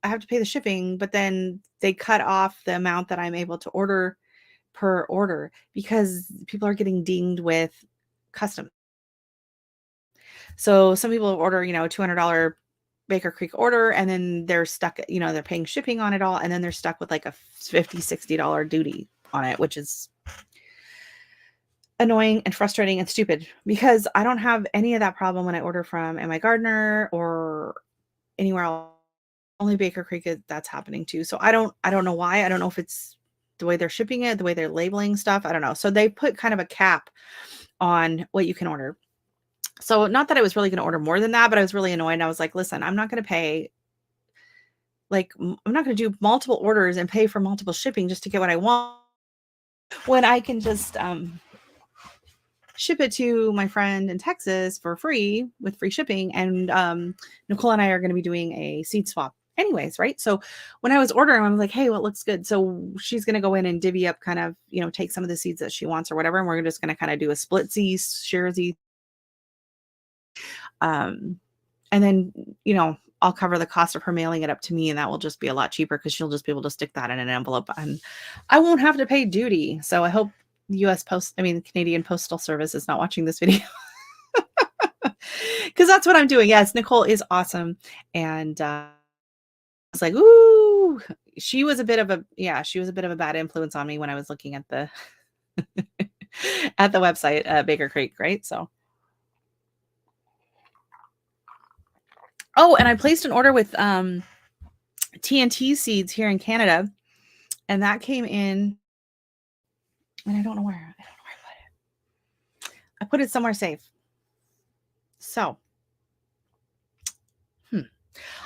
[SPEAKER 1] I have to pay the shipping, but then they cut off the amount that I'm able to order per order because people are getting dinged with customs. So some people order, a $200 Baker Creek order, and then they're stuck, they're paying shipping on it all. And then they're stuck with like a $50, $60 duty on it, which is annoying and frustrating and stupid because I don't have any of that problem when I order from Am I Gardener or anywhere else. Only Baker Creek that's happening too. So I don't know why. I don't know if it's the way they're shipping it, the way they're labeling stuff. I don't know. So they put kind of a cap on what you can order. So not that I was really going to order more than that, but I was really annoyed. I was like, listen, I'm not going to pay. Like, I'm not going to do multiple orders and pay for multiple shipping just to get what I want when I can just ship it to my friend in Texas for free with free shipping. And Nicole and I are going to be doing a seed swap anyways, right? So when I was ordering, I was like, hey, well, it looks good. So she's going to go in and divvy up kind of, take some of the seeds that she wants or whatever. And we're just going to kind of do a split seed, share seed. And then, I'll cover the cost of her mailing it up to me, and that will just be a lot cheaper because she'll just be able to stick that in an envelope and I won't have to pay duty. So I hope the Canadian Postal Service is not watching this video because that's what I'm doing. Yes, Nicole is awesome. And I was like, ooh, she was a bit of a bad influence on me when I was looking at the at the website, Baker Creek, right? So oh, and I placed an order with TNT seeds here in Canada, and that came in, and I don't know where I put it. I put it somewhere safe. So,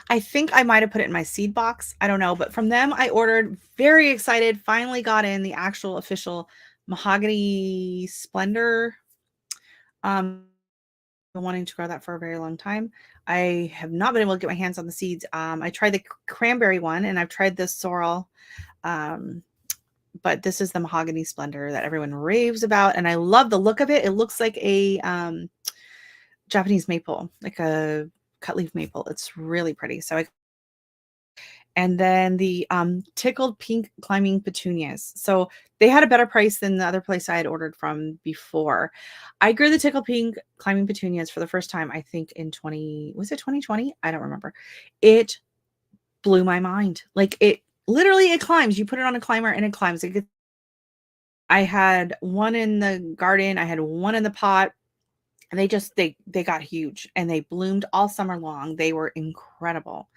[SPEAKER 1] I think I might have put it in my seed box. I don't know, but from them I ordered, very excited, finally got in the actual official mahogany splendor. Been wanting to grow that for a very long time. I have not been able to get my hands on the seeds. I tried the cranberry one and I've tried the sorrel. But this is the mahogany splendor that everyone raves about. And I love the look of it. It looks like a Japanese maple, like a cut leaf maple. It's really pretty. And then the tickled pink climbing petunias. So they had a better price than the other place I had ordered from before. I grew the tickled pink climbing petunias for the first time, I think in 2020? I don't remember. It blew my mind. Like it climbs. You put it on a climber and it climbs. I had one in the garden. I had one in the pot. And they got huge and they bloomed all summer long. They were incredible.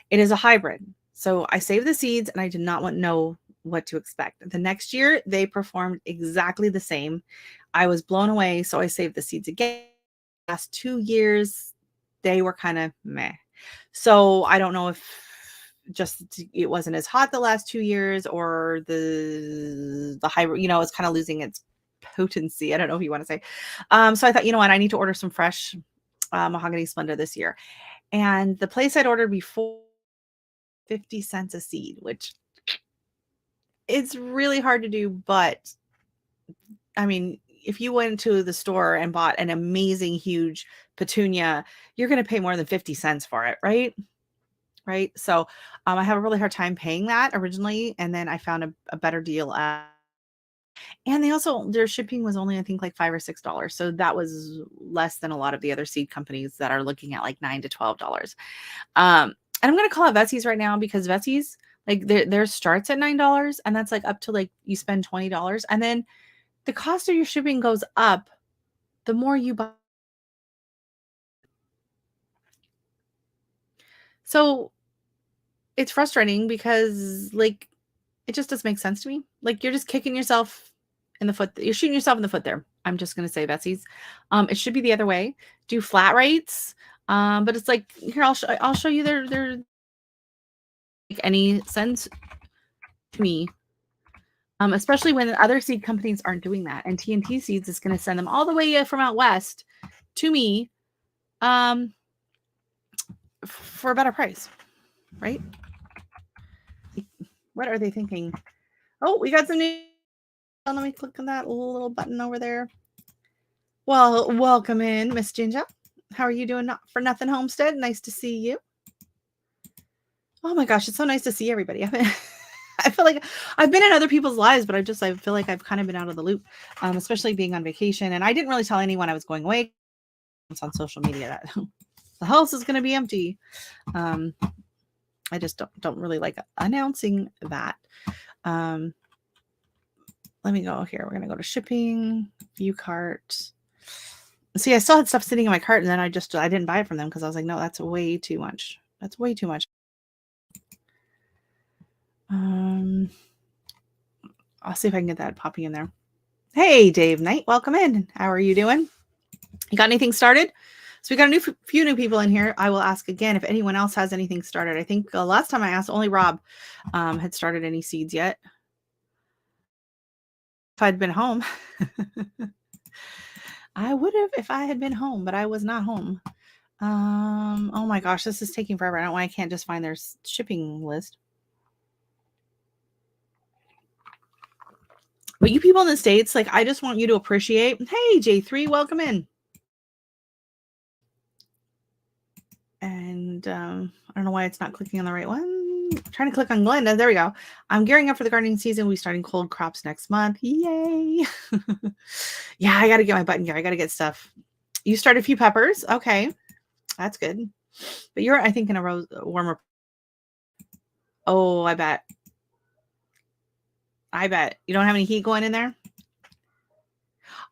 [SPEAKER 1] It is a hybrid. So I saved the seeds and I did not know what to expect. The next year, they performed exactly the same. I was blown away. So I saved the seeds again. Last 2 years, they were kind of meh. So I don't know if it wasn't as hot the last 2 years, or the hybrid, it's kind of losing its potency. I don't know if you want to say. So I thought, you know what, I need to order some fresh mahogany Splenda this year. And the place I'd ordered before, 50 cents a seed, which it's really hard to do. But I mean, if you went to the store and bought an amazing, huge petunia, you're going to pay more than 50 cents for it, right? Right. So I have a really hard time paying that originally. And then I found a better deal. And their shipping was only, I think, like $5 or $6. So that was less than a lot of the other seed companies that are looking at like $9 to $12. And I'm going to call out Vessie's right now, because Vessie's, like, their starts at $9, and that's like up to, like, you spend $20. And then the cost of your shipping goes up the more you buy. So it's frustrating because, like, it just doesn't make sense to me. Like, you're just kicking yourself in the foot. You're shooting yourself in the foot there. I'm just going to say Betsy's. It should be the other way. Do flat rates. But it's like, here, I'll show you their make any sense to me. Especially when other seed companies aren't doing that. And TNT Seeds is going to send them all the way from out west to me for a better price, right? What are they thinking? Oh, we got some new. Let me click on that little button over there. Well, welcome in, Miss Ginger. How are you doing? Not for Nothing Homestead. Nice to see you. Oh my gosh, it's so nice to see everybody. I feel like I've been in other people's lives, but I feel like I've kind of been out of the loop, especially being on vacation. And I didn't really tell anyone I was going away. It's on social media that the house is going to be empty. I just don't really like announcing that. Let me go here. We're going to go to shipping, view cart. See, I still had stuff sitting in my cart, and then I didn't buy it from them because I was like, no, that's way too much. That's way too much. I'll see if I can get that poppy in there. Hey, Dave Knight, welcome in. How are you doing? You got anything started? So we got a few new people in here. I will ask again if anyone else has anything started. I think last time I asked, only Rob had started any seeds yet. If I'd been home, I would have if I had been home, but I was not home. Oh my gosh, this is taking forever. I don't know why I can't just find their shipping list. But you people in the States, like, I just want you to appreciate. Hey, J3, welcome in. And I don't know why it's not clicking on the right one. I'm trying to click on Glenda. There we go. I'm gearing up for the gardening season. We're starting cold crops next month. Yay. Yeah, I got to get my button gear. I got to get stuff. You started a few peppers. Okay. That's good. But you're, I think, in a warmer. Oh, I bet. You don't have any heat going in there?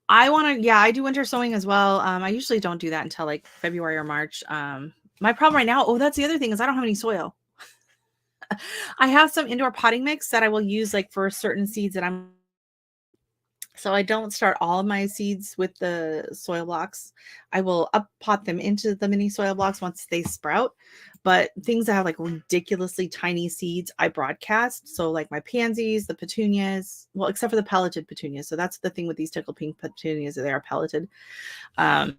[SPEAKER 1] I do winter sowing as well. I usually don't do that until like February or March. My problem right now, that's the other thing, is I don't have any soil. I have some indoor potting mix that I will use like for certain seeds that so I don't start all of my seeds with the soil blocks. I will pot them into the mini soil blocks once they sprout. But things that have like ridiculously tiny seeds, I broadcast. So like my pansies, the petunias, well, except for the pelleted petunias. So that's the thing with these tickle pink petunias, they are pelleted. Why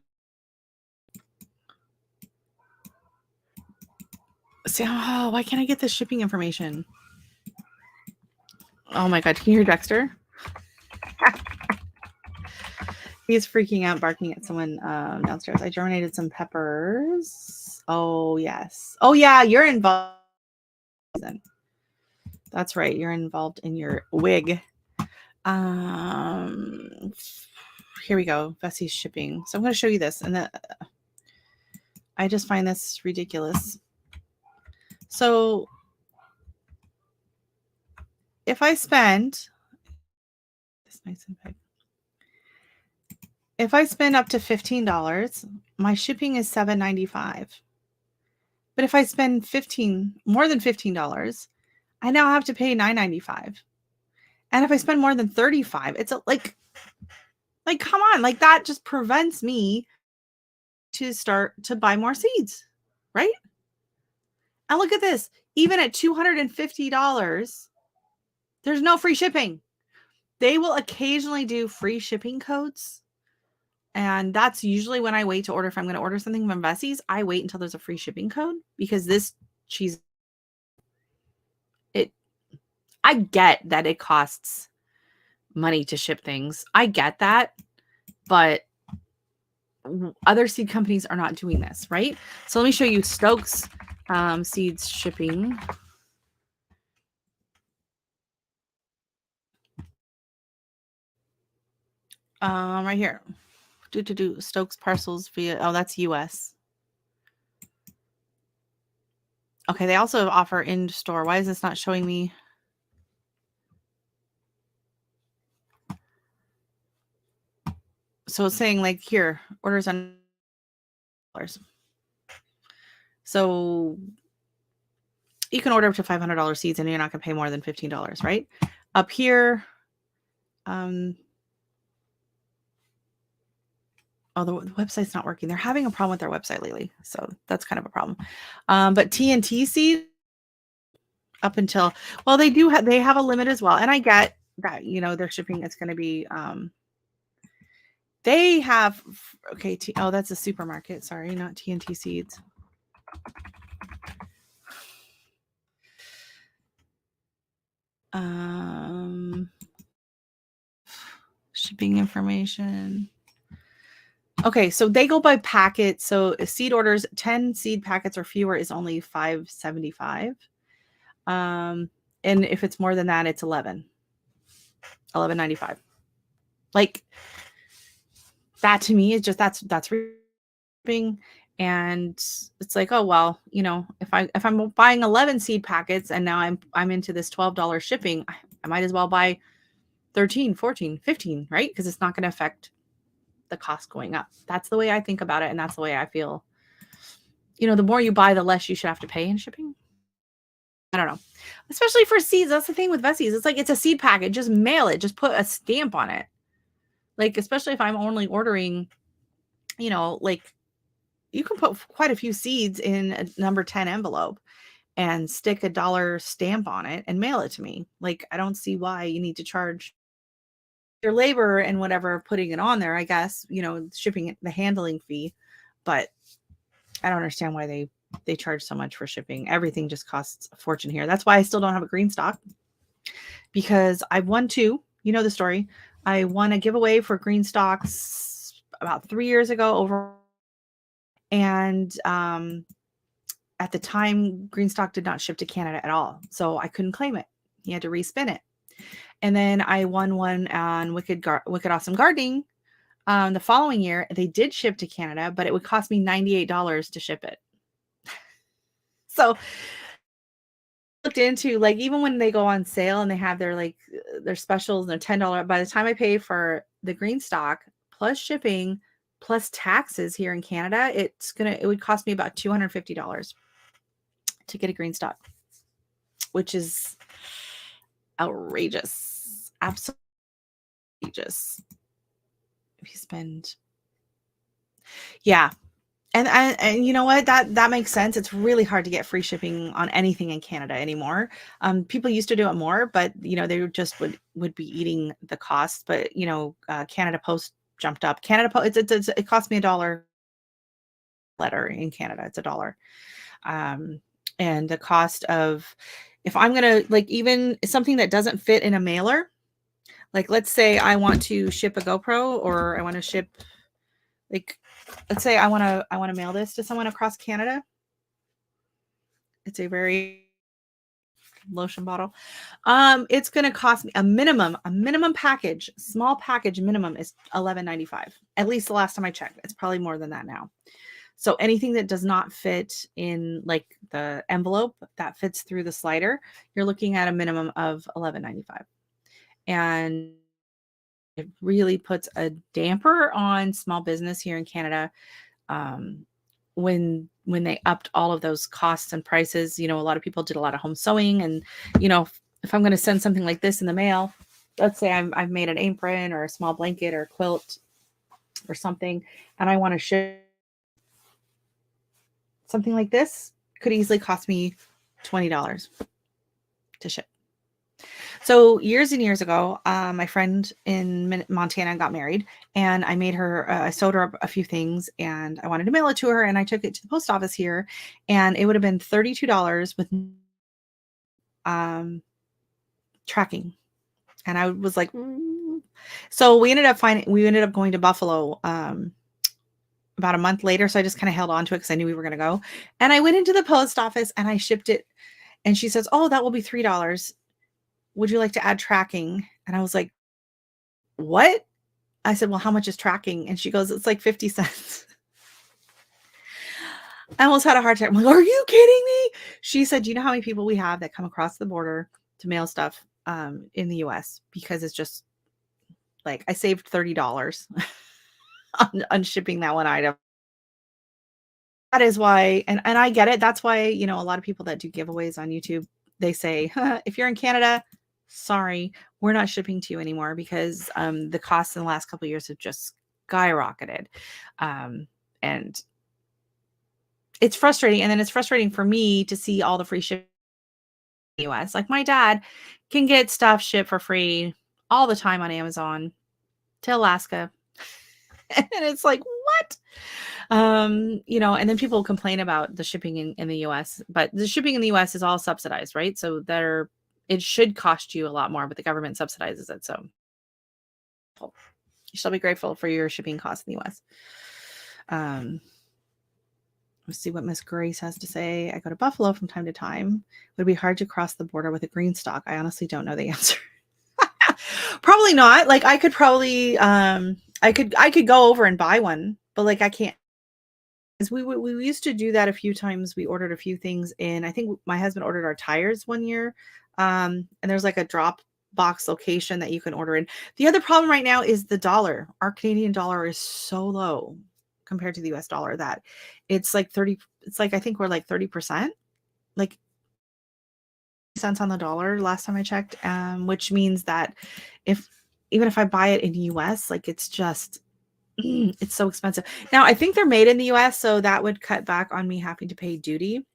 [SPEAKER 1] can't I get the shipping information? Oh my God, can you hear Dexter? He's freaking out, barking at someone downstairs. I germinated some peppers. Oh, yes. Oh, yeah, you're involved. That's right. You're involved in your wig. Here we go. Vessie's shipping. So I'm going to show you this. And I just find this ridiculous. So if I spend this nice and big. If I spend up to $15, my shipping is $7.95. But if I spend more than $15, I now have to pay $9.95. And if I spend more than $35, it's like come on, like that just prevents me to start to buy more seeds, right? And look at this. even at $250, there's no free shipping. They will occasionally do free shipping codes. And that's usually when I wait to order. If I'm going to order something from Bessie's, I wait until there's a free shipping code, because this cheese, I get that it costs money to ship things. I get that, but other seed companies are not doing this, right? So let me show you Stokes Seeds shipping. Right here. Stokes parcels via, oh, that's US. Okay, they also offer in-store. Why is this not showing me? So it's saying like here, orders on $. So you can order up to $500 seeds and you're not going to pay more than $15, right? Up here, oh, the website's not working. They're having a problem with their website lately, so that's kind of a problem. But TNT seed up until, well, they have a limit as well, and I get that, you know, their shipping is going to be. They have, okay. Oh, that's a supermarket. Sorry, not TNT seeds. Shipping information. Okay, so they go by packet. So seed orders, 10 seed packets or fewer is only $5.75. And if it's more than that, it's $11.95. Like, that to me is just, that's shipping. And it's like, oh, well, you know, if I'm buying 11 seed packets and now I'm into this $12 shipping, I might as well buy 13, 14, 15, right? Because it's not going to affect the cost going up. That's the way I think about it. And that's the way I feel. You know, the more you buy, the less you should have to pay in shipping. I don't know. Especially for seeds. That's the thing with Bessie's. It's like, it's a seed packet. Just mail it. Just put a stamp on it. Like, especially if I'm only ordering, you know, like, you can put quite a few seeds in a number 10 envelope and stick $1 stamp on it and mail it to me. Like, I don't see why you need to charge your labor and whatever putting it on there, I guess, you know, shipping it, the handling fee. But I don't understand why they charge so much for shipping. Everything just costs a fortune here. That's why I still don't have a green stock, because I won two. You know the story. I won a giveaway for green stocks about 3 years ago over, and at the time, Greenstock did not ship to Canada at all, so I couldn't claim it. He had to respin it. And then I won one on Wicked Awesome Gardening the following year. They did ship to Canada, but it would cost me $98 to ship it. So looked into, like, even when they go on sale and they have their specials and their $10, by the time I pay for the green stock plus shipping plus taxes here in Canada, it would cost me about $250 to get a green stock, which is outrageous. Absolutely outrageous. If you spend, yeah. And you know what? That makes sense. It's really hard to get free shipping on anything in Canada anymore. People used to do it more, but you know, they just would be eating the cost. But you know, Canada Post jumped up. Canada Post, it cost me $1 letter in Canada. It's $1. And the cost of, if I'm gonna, like, even something that doesn't fit in a mailer, like let's say I want to ship a GoPro, or I want to ship, like, let's say I want to mail this to someone across Canada. It's a very lotion bottle. It's going to cost me a minimum package, small package minimum is $11.95. At least the last time I checked. It's probably more than that now. So anything that does not fit in, like, the envelope that fits through the slider, you're looking at a minimum of $11.95. And it really puts a damper on small business here in Canada. When they upped all of those costs and prices, you know, a lot of people did a lot of home sewing, and, you know, if I'm going to send something like this in the mail, let's say I've made an apron or a small blanket or quilt or something, and I want to ship something like this, could easily cost me $20 to ship. So years and years ago, my friend in Montana got married, and I made her, I sewed her up a few things, and I wanted to mail it to her, and I took it to the post office here, and it would have been $32 with um, tracking. And I was like, so we ended up going to Buffalo about a month later. So I just kind of held on to it because I knew we were going to go. And I went into the post office and I shipped it. And she says, "Oh, that will be $3. Would you like to add tracking?" And I was like, "What?" I said, "Well, how much is tracking?" And she goes, "It's like 50 cents. I almost had a heart attack. I'm like, "Are you kidding me?" She said, "Do you know how many people we have that come across the border to mail stuff in the US? Because it's just like I saved $30 on shipping that one item." That is why, and I get it. That's why, a lot of people that do giveaways on YouTube, they say, if you're in Canada, sorry, we're not shipping to you anymore because the costs in the last couple of years have just skyrocketed. And it's frustrating. And then it's frustrating for me to see all the free shipping in the US. Like my dad can get stuff shipped for free all the time on Amazon to Alaska. And it's like, what? And then people complain about the shipping in the US, but the shipping in the US is all subsidized, right? So it should cost you a lot more, but the government subsidizes it. So you should be grateful for your shipping costs in the US. Let's see what Miss Grace has to say. "I go to Buffalo from time to time. Would it be hard to cross the border with a green stock? I honestly don't know the answer." Probably not. Like I could probably, I could go over and buy one, but like I can't. We used to do that a few times. We ordered a few things in. I think my husband ordered our tires one year. And there's like a drop box location that you can order in. The other problem right now is the dollar. Our Canadian dollar is so low compared to the US dollar that it's like I think we're like 30%, like cents on the dollar last time I checked. Which means that even if I buy it in the US, like it's so expensive. Now, I think they're made in the US, so that would cut back on me having to pay duty.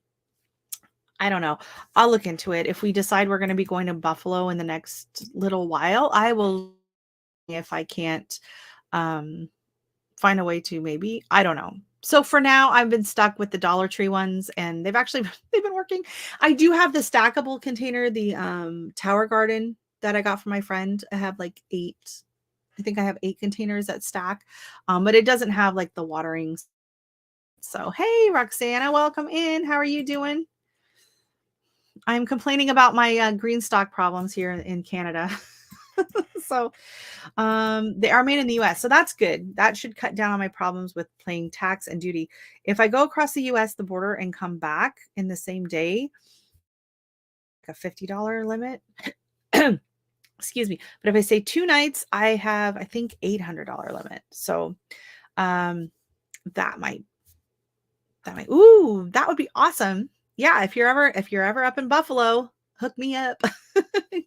[SPEAKER 1] I don't know. I'll look into it. If we decide we're going to be going to Buffalo in the next little while, I will, if I can't find a way to, maybe. I don't know. So for now, I've been stuck with the Dollar Tree ones, and they've been working. I do have the stackable container, the Tower Garden that I got from my friend. I have like 8. I think I have 8 containers that stack, but it doesn't have like the watering. So, hey, Roxana, welcome in. How are you doing? I'm complaining about my green stock problems here in Canada. So, they are made in the US. So that's good. That should cut down on my problems with paying tax and duty. If I go across the US, the border, and come back in the same day, like a $50 limit. Excuse me. But if I stay 2 nights, I have, I think, $800 limit. So, that might, ooh, that would be awesome. Yeah. If you're ever up in Buffalo, hook me up,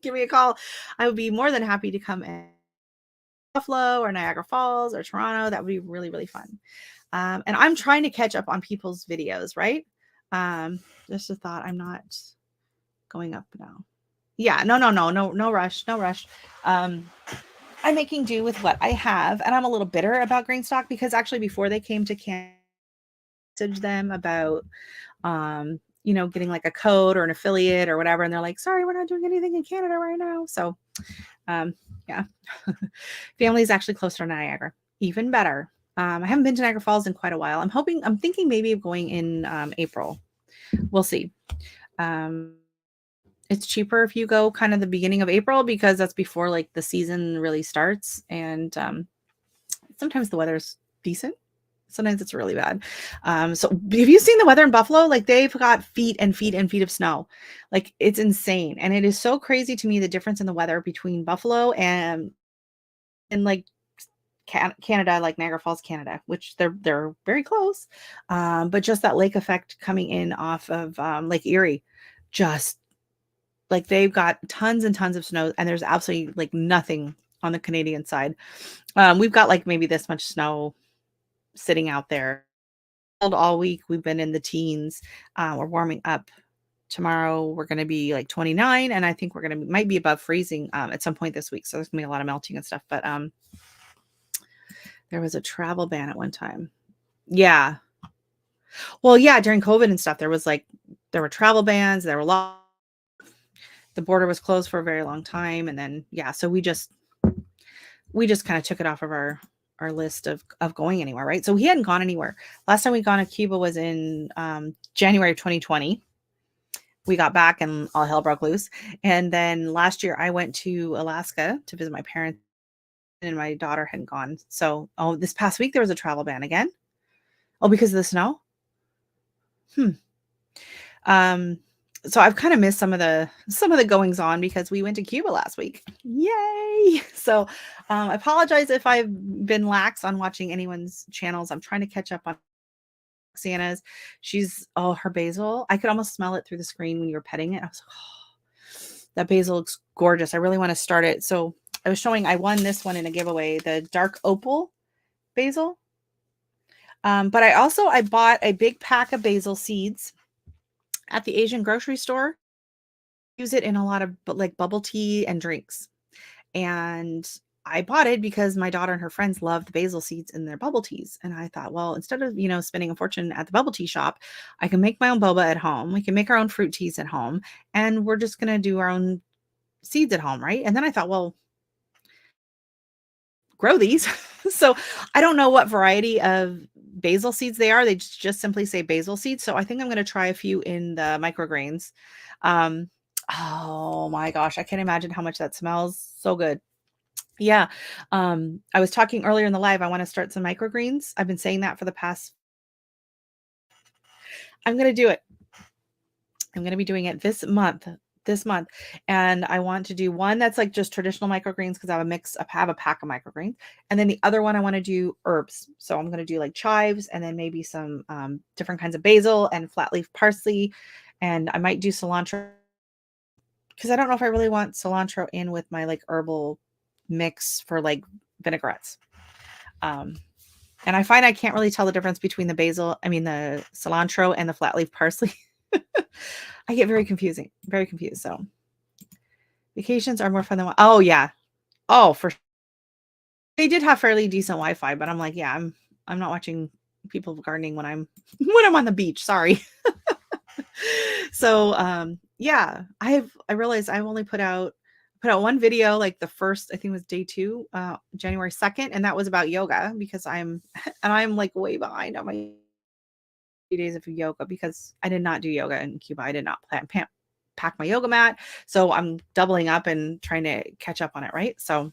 [SPEAKER 1] give me a call. I would be more than happy to come in Buffalo or Niagara Falls or Toronto. That would be really, really fun. And I'm trying to catch up on people's videos, right? Just a thought. I'm not going up now. Yeah, no rush, no rush. I'm making do with what I have, and I'm a little bitter about Greenstock because actually before they came to Canada, I messaged them about, getting like a code or an affiliate or whatever, and they're like, "Sorry, we're not doing anything in Canada right now." So, yeah, family is actually closer to Niagara, even better. I haven't been to Niagara Falls in quite a while. I'm thinking maybe of going in April. We'll see. It's cheaper if you go kind of the beginning of April because that's before like the season really starts. And sometimes the weather's decent. Sometimes it's really bad. So have you seen the weather in Buffalo? Like they've got feet and feet and feet of snow. Like it's insane. And it is so crazy to me, the difference in the weather between Buffalo and like Canada, like Niagara Falls, Canada, which they're very close. But just that lake effect coming in off of Lake Erie, just like they've got tons and tons of snow, and there's absolutely like nothing on the Canadian side. We've got like maybe this much snow sitting out there all week. We've been in the teens. We're warming up tomorrow we're going to be like 29, and I think we're going to might be above freezing at some point this week. So there's going to be a lot of melting and stuff. But there was a travel ban at one time. Yeah. Well, yeah, during COVID and stuff, there were travel bans, there were the border was closed for a very long time, and then yeah, so we just kind of took it off of our list of going anywhere, right? So we hadn't gone anywhere. Last time we gone to Cuba was in January of 2020. We got back and all hell broke loose. And then last year I went to Alaska to visit my parents, and my daughter hadn't gone. So, this past week there was a travel ban again. Oh, because of the snow? Hmm. Um, so I've kind of missed some of the goings on because we went to Cuba last week. Yay! So, I apologize if I've been lax on watching anyone's channels. I'm trying to catch up on Roxana's. Her basil. I could almost smell it through the screen when you were petting it. I was like, oh, that basil looks gorgeous. I really want to start it. So I won this one in a giveaway, the dark opal basil. But I bought a big pack of basil seeds at the Asian grocery store. Use it in a lot of like bubble tea and drinks. And I bought it because my daughter and her friends love the basil seeds in their bubble teas. And I thought, well, instead of, spending a fortune at the bubble tea shop, I can make my own boba at home. We can make our own fruit teas at home, and we're just going to do our own seeds at home. Right. And then I thought, well, grow these. So I don't know what variety of basil seeds they are. They just simply say basil seeds. So I think I'm going to try a few in the microgreens. Um, oh my gosh, I can't imagine how much that smells. So good. Yeah. I was talking earlier in the live. I want to start some microgreens. I've been saying that for the past. I'm going to do it. I'm going to be doing it this month. And I want to do one that's like just traditional microgreens because I have a pack of microgreens. And then the other one I want to do herbs. So I'm going to do like chives, and then maybe some different kinds of basil and flat leaf parsley. And I might do cilantro because I don't know if I really want cilantro in with my like herbal mix for like vinaigrettes. And I find I can't really tell the difference between the cilantro and the flat leaf parsley. I get very confused. So vacations are more fun than oh yeah. Oh, for sure. They did have fairly decent Wi-Fi, but I'm like, yeah, I'm not watching people gardening when I'm when I'm on the beach. Sorry. So yeah, I realized I've only put out one video like the first, I think it was day 2, January 2nd, and that was about yoga because I'm like way behind on my days of yoga because I did not do yoga in Cuba. I did not pack my yoga mat. So I'm doubling up and trying to catch up on it, right? So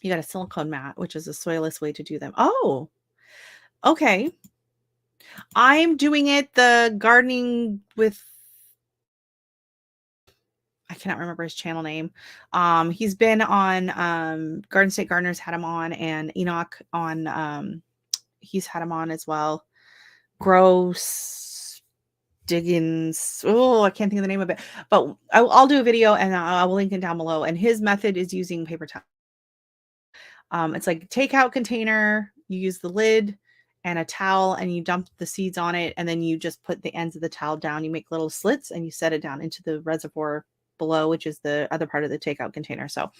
[SPEAKER 1] you got a silicone mat, which is a soilless way to do them. Oh, okay. I'm doing it the gardening with, I cannot remember his channel name. He's been on Garden State Gardeners had him on, and Enoch on he's had him on as well. Gross Diggins. Oh, I can't think of the name of it, but I'll do a video and I will link it down below. And his method is using paper towel. It's like a takeout container. You use the lid and a towel, and you dump the seeds on it, and then you just put the ends of the towel down. You make little slits and you set it down into the reservoir below, which is the other part of the takeout container. So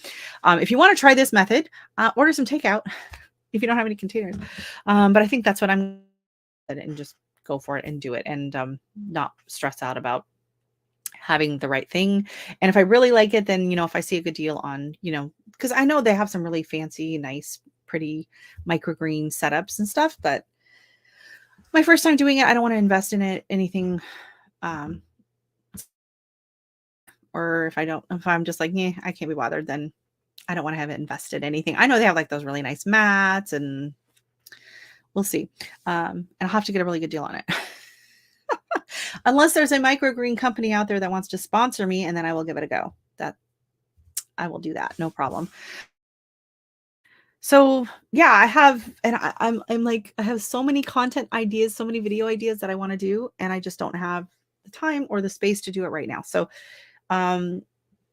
[SPEAKER 1] if you want to try this method, order some takeout if you don't have any containers. But I think that's what I'm and just go for it and do it, and not stress out about having the right thing. And if I really like it, then, if I see a good deal on, because I know they have some really fancy, nice, pretty microgreen setups and stuff, but my first time doing it, I don't want to invest in it, anything. Or if I'm just like, yeah, I can't be bothered, then I don't want to have it invested in anything. I know they have like those really nice mats, and we'll see. And I'll have to get a really good deal on it. Unless there's a microgreen company out there that wants to sponsor me, and then I will give it a go. That I will do that. No problem. So yeah, I'm like, I have so many content ideas, so many video ideas that I want to do, and I just don't have the time or the space to do it right now. So I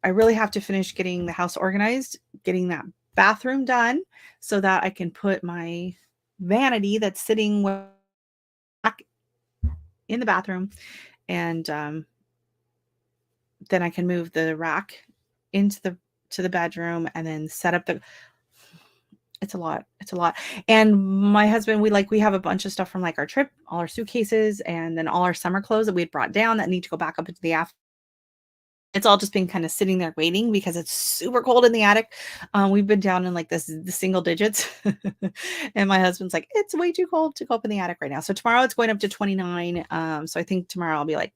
[SPEAKER 1] really have to finish getting the house organized, getting that bathroom done so that I can put my vanity that's sitting back in the bathroom, and then I can move the rack into the bedroom and then set up the it's a lot. It's a lot. And my husband, we have a bunch of stuff from like our trip, all our suitcases, and then all our summer clothes that we had brought down that need to go back up into the attic. It's all just been kind of sitting there waiting because it's super cold in the attic. We've been down in like the single digits, and my husband's like, it's way too cold to go up in the attic right now. So tomorrow it's going up to 29. So I think tomorrow I'll be like,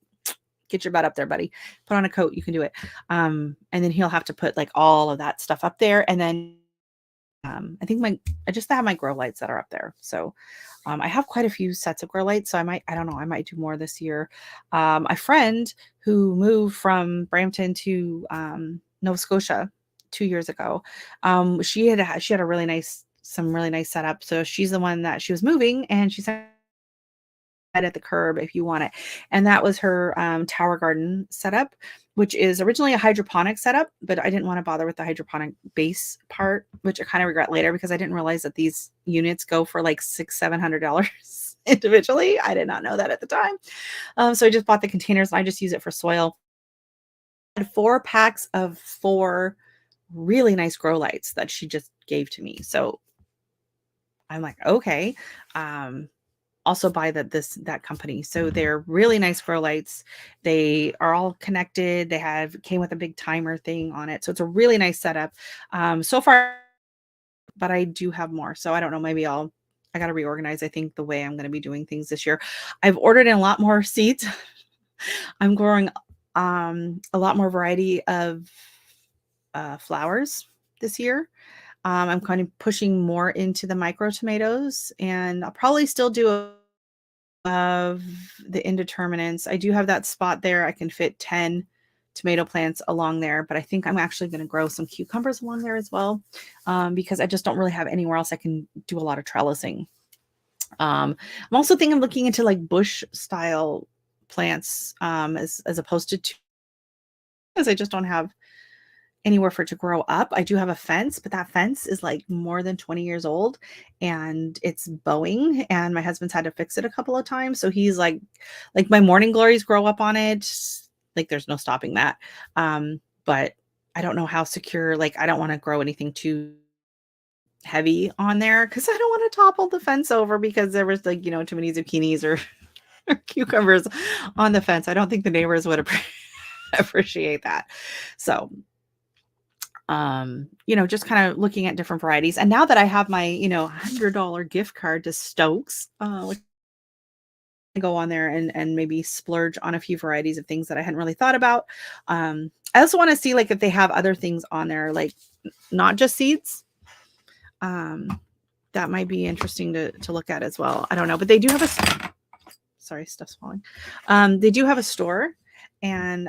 [SPEAKER 1] get your butt up there, buddy. Put on a coat. You can do it. And then he'll have to put like all of that stuff up there, and then I think I just have my grow lights that are up there. So I have quite a few sets of grow lights. So I don't know, I might do more this year. A friend who moved from Brampton to Nova Scotia 2 years ago, she had some really nice setup. So she's the one that she was moving, and she said at the curb if you want it. And that was her tower garden setup, which is originally a hydroponic setup, but I didn't want to bother with the hydroponic base part, which I kind of regret later because I didn't realize that these units go for like $600-700 individually. I did not know that at the time. So I just bought the containers and I just use it for soil. I had 4 packs of 4 really nice grow lights that she just gave to me. So I'm like, okay. Also buy that company. So they're really nice grow lights. They are all connected. Came with a big timer thing on it. So it's a really nice setup. So far, but I do have more. So I don't know, I got to reorganize, I think, the way I'm going to be doing things this year. I've ordered in a lot more seeds. I'm growing a lot more variety of flowers this year. I'm kind of pushing more into the micro tomatoes, and I'll probably still do of the indeterminates. I do have that spot there. I can fit 10 tomato plants along there, but I think I'm actually going to grow some cucumbers along there as well, because I just don't really have anywhere else I can do a lot of trellising. I'm also thinking of looking into like bush style plants, as opposed to because I just don't have anywhere for it to grow up. I do have a fence, but that fence is like more than 20 years old and it's bowing, and my husband's had to fix it a couple of times. So he's like my morning glories grow up on it. Like there's no stopping that. But I don't know how secure, like I don't want to grow anything too heavy on there because I don't want to topple the fence over because there was like, too many zucchinis or, or cucumbers on the fence. I don't think the neighbors would appreciate that. So just kind of looking at different varieties. And now that I have my, $100 gift card to Stokes, which I go on there and maybe splurge on a few varieties of things that I hadn't really thought about. I also want to see like if they have other things on there, like not just seeds. That might be interesting to look at as well. I don't know, but they do have sorry, stuff's falling. They do have a store, and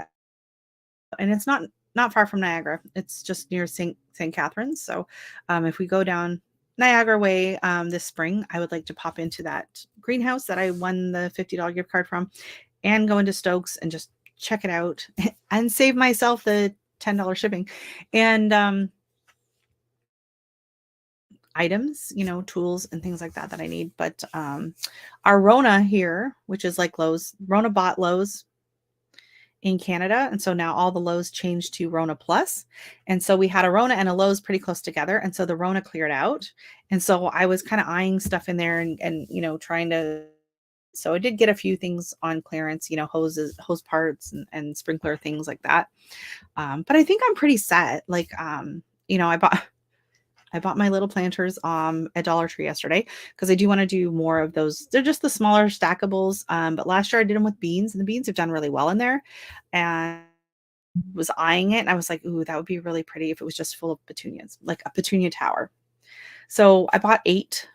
[SPEAKER 1] it's not far from Niagara. It's just near St. Catharines. So if we go down Niagara Way this spring, I would like to pop into that greenhouse that I won the $50 gift card from and go into Stokes and just check it out and save myself the $10 shipping. And items, tools and things like that I need. But our Rona here, which is like Lowe's, Rona bought Lowe's in Canada. And so now all the Lowe's changed to Rona Plus. And so we had a Rona and a Lowe's pretty close together. And so the Rona cleared out. And so I was kind of eyeing stuff in there and trying to, so I did get a few things on clearance, hose parts and sprinkler things like that. But I think I'm pretty set. Like, I bought my little planters at Dollar Tree yesterday because I do want to do more of those. They're just the smaller stackables. But last year I did them with beans, and the beans have done really well in there. And was eyeing it, and I was like, ooh, that would be really pretty if it was just full of petunias, like a petunia tower. So I bought 8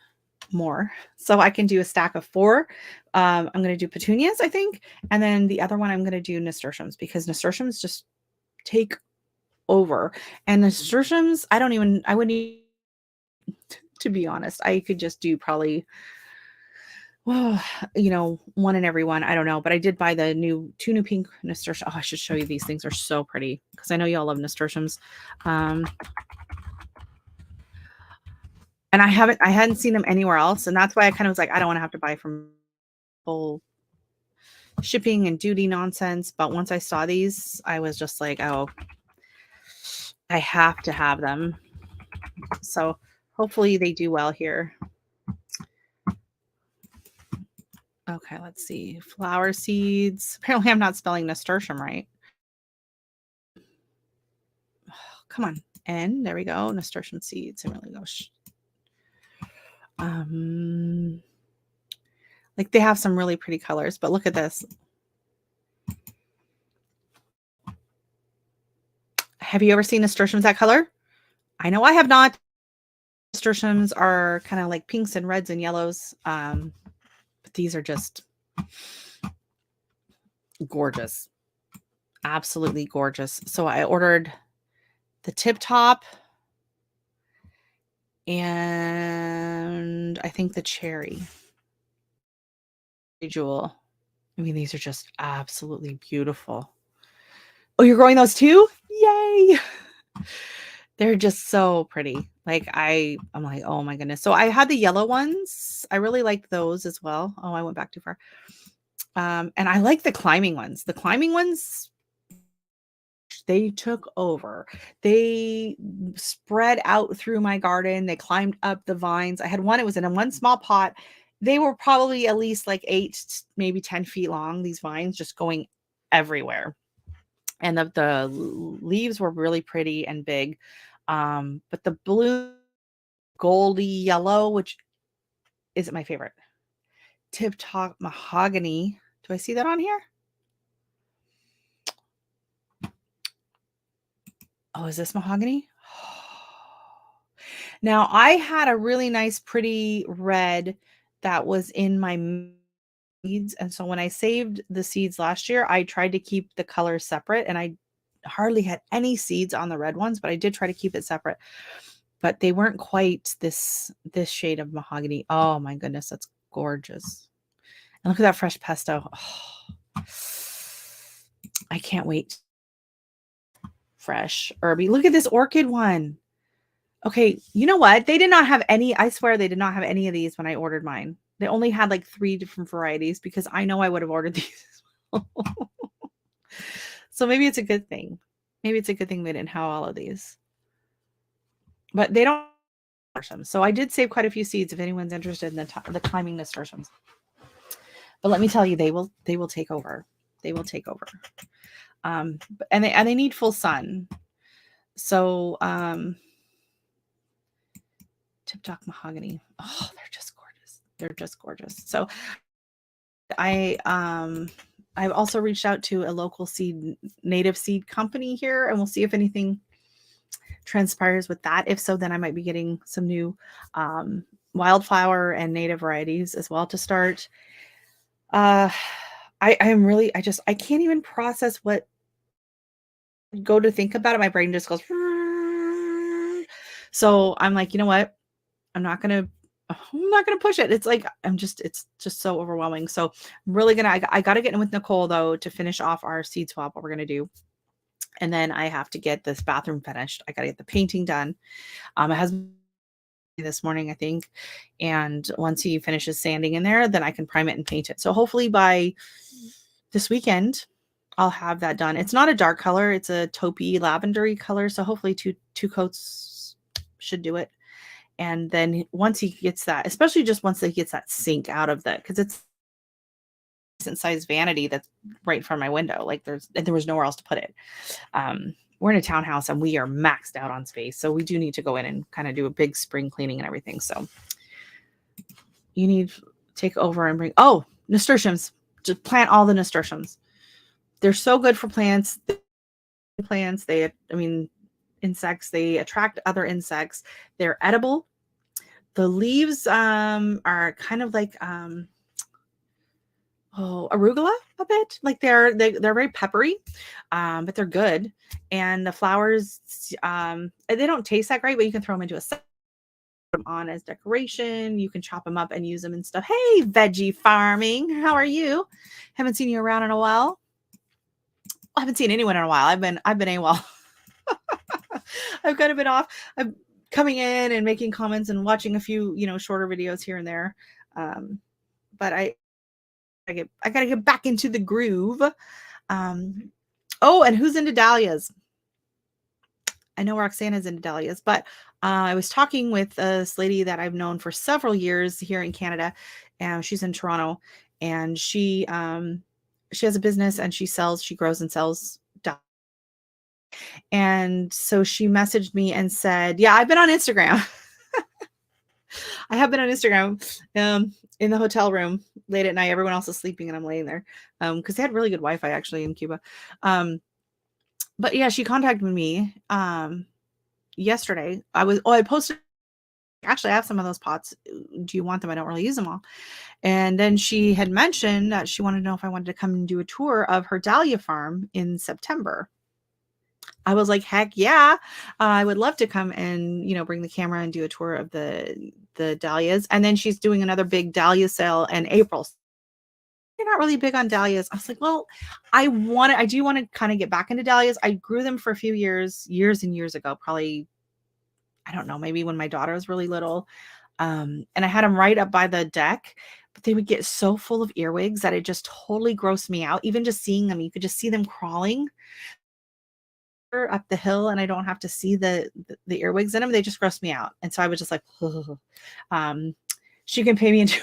[SPEAKER 1] more. So I can do a stack of 4. I'm going to do petunias, I think. And then the other one I'm going to do nasturtiums because nasturtiums just take over. And nasturtiums, I wouldn't even, to be honest, I could just do probably, well, one in every one. I don't know, but I did buy the 2 new pink nasturtiums. Oh, I should show you. These things are so pretty because I know y'all love nasturtiums. And I hadn't seen them anywhere else. And that's why I kind of was like, I don't want to have to buy from full shipping and duty nonsense. But once I saw these, I was just like, oh, I have to have them. So hopefully they do well here. Okay, let's see. Flower seeds. Apparently I'm not spelling nasturtium right. Come on. N, there we go. Nasturtium seeds. And really go. Like they have some really pretty colors, but look at this. Have you ever seen nasturtiums that color? I know I have not. Nasturtiums are kind of like pinks and reds and yellows. But these are just gorgeous. Absolutely gorgeous. So I ordered the tip top and I think the cherry jewel. I mean, these are just absolutely beautiful. Oh, you're growing those too? Yay! They're just so pretty. Like I'm like, oh my goodness. So I had the yellow ones. I really liked those as well. Oh, I went back too far. And I like the climbing ones. The climbing ones, they took over. They spread out through my garden. They climbed up the vines. I had one, it was in a one small pot. They were probably at least like 8, maybe 10 feet long, these vines just going everywhere. And the leaves were really pretty and big. But the blue, goldy yellow, which isn't my favorite, tip top mahogany. Do I see that on here? Oh, is this mahogany? Now, I had a really nice, pretty red that was in my seeds. And so when I saved the seeds last year, I tried to keep the colors separate and I hardly had any seeds on the red ones, but I did try to keep it separate. But they weren't quite this shade of mahogany. Oh my goodness, that's gorgeous. And look at that fresh pesto. Oh, I can't wait. Fresh herby. Look at this orchid one. Okay, you know what? They did not have any, I swear they did not have any of these when I ordered mine. They only had like 3 different varieties because I know I would have ordered these as well. So maybe it's a good thing. Maybe it's a good thing they didn't have all of these. But they don't. So I did save quite a few seeds if anyone's interested in the climbing nasturtiums. But let me tell you, they will take over. They will take over. And they need full sun. So tip top mahogany. Oh, they're just gorgeous. They're just gorgeous. So I've also reached out to a local native seed company here, and we'll see if anything transpires with that. If so, then I might be getting some new wildflower and native varieties as well to start. I can't even process what go to think about it. My brain just goes. So I'm like, you know what? I'm not gonna push it. It's like it's just so overwhelming. So I'm really I gotta get in with Nicole though to finish off our seed swap, what we're gonna do. And then I have to get this bathroom finished. I gotta get the painting done. It has this morning, I think. And once he finishes sanding in there, then I can prime it and paint it. So hopefully by this weekend, I'll have that done. It's not a dark color. It's a taupey lavendery color. So hopefully two coats should do it. And then once he gets that, especially just once he gets that sink out of that, because it's a decent sized vanity that's right in front of my window. Like there was nowhere else to put it. We're in a townhouse and we are maxed out on space. So we do need to go in and kind of do a big spring cleaning and everything. So you need to take over and bring, nasturtiums. Just plant all the nasturtiums. They're so good for plants. Insects, they attract other insects. They're edible. The leaves are kind of like arugula a bit. Like they're very peppery, but they're good. And the flowers, they don't taste that great, but you can throw them into a salad, put them on as decoration. You can chop them up and use them and stuff. Hey, veggie farming, how are you? Haven't seen you around in a while. I haven't seen anyone in a while. I've been AWOL. I've kind of been off. I'm coming in and making comments and watching a few, shorter videos here and there. But I gotta get back into the groove. Oh, and who's into dahlias? I know Roxana's into dahlias, but I was talking with this lady that I've known for several years here in Canada, and she's in Toronto, and she has a business and she grows and sells dahlias. And so she messaged me and said, "Yeah, I've been on Instagram." I have been on Instagram in the hotel room late at night. Everyone else is sleeping and I'm laying there because they had really good Wi-Fi actually in Cuba. But yeah, she contacted me yesterday. I posted, actually, I have some of those pots. Do you want them? I don't really use them all. And then she had mentioned that she wanted to know if I wanted to come and do a tour of her dahlia farm in September. I was like, heck yeah, I would love to come and, bring the camera and do a tour of the dahlias. And then she's doing another big dahlia sale in April. You're not really big on dahlias. I was like, well, I do want to kind of get back into dahlias. I grew them for a few years and years ago, probably, I don't know, maybe when my daughter was really little. And I had them right up by the deck, but they would get so full of earwigs that it just totally grossed me out. Even just seeing them, you could just see them crawling up the hill, and I don't have to see the earwigs in them. They just gross me out. And so I was just like, she can pay me into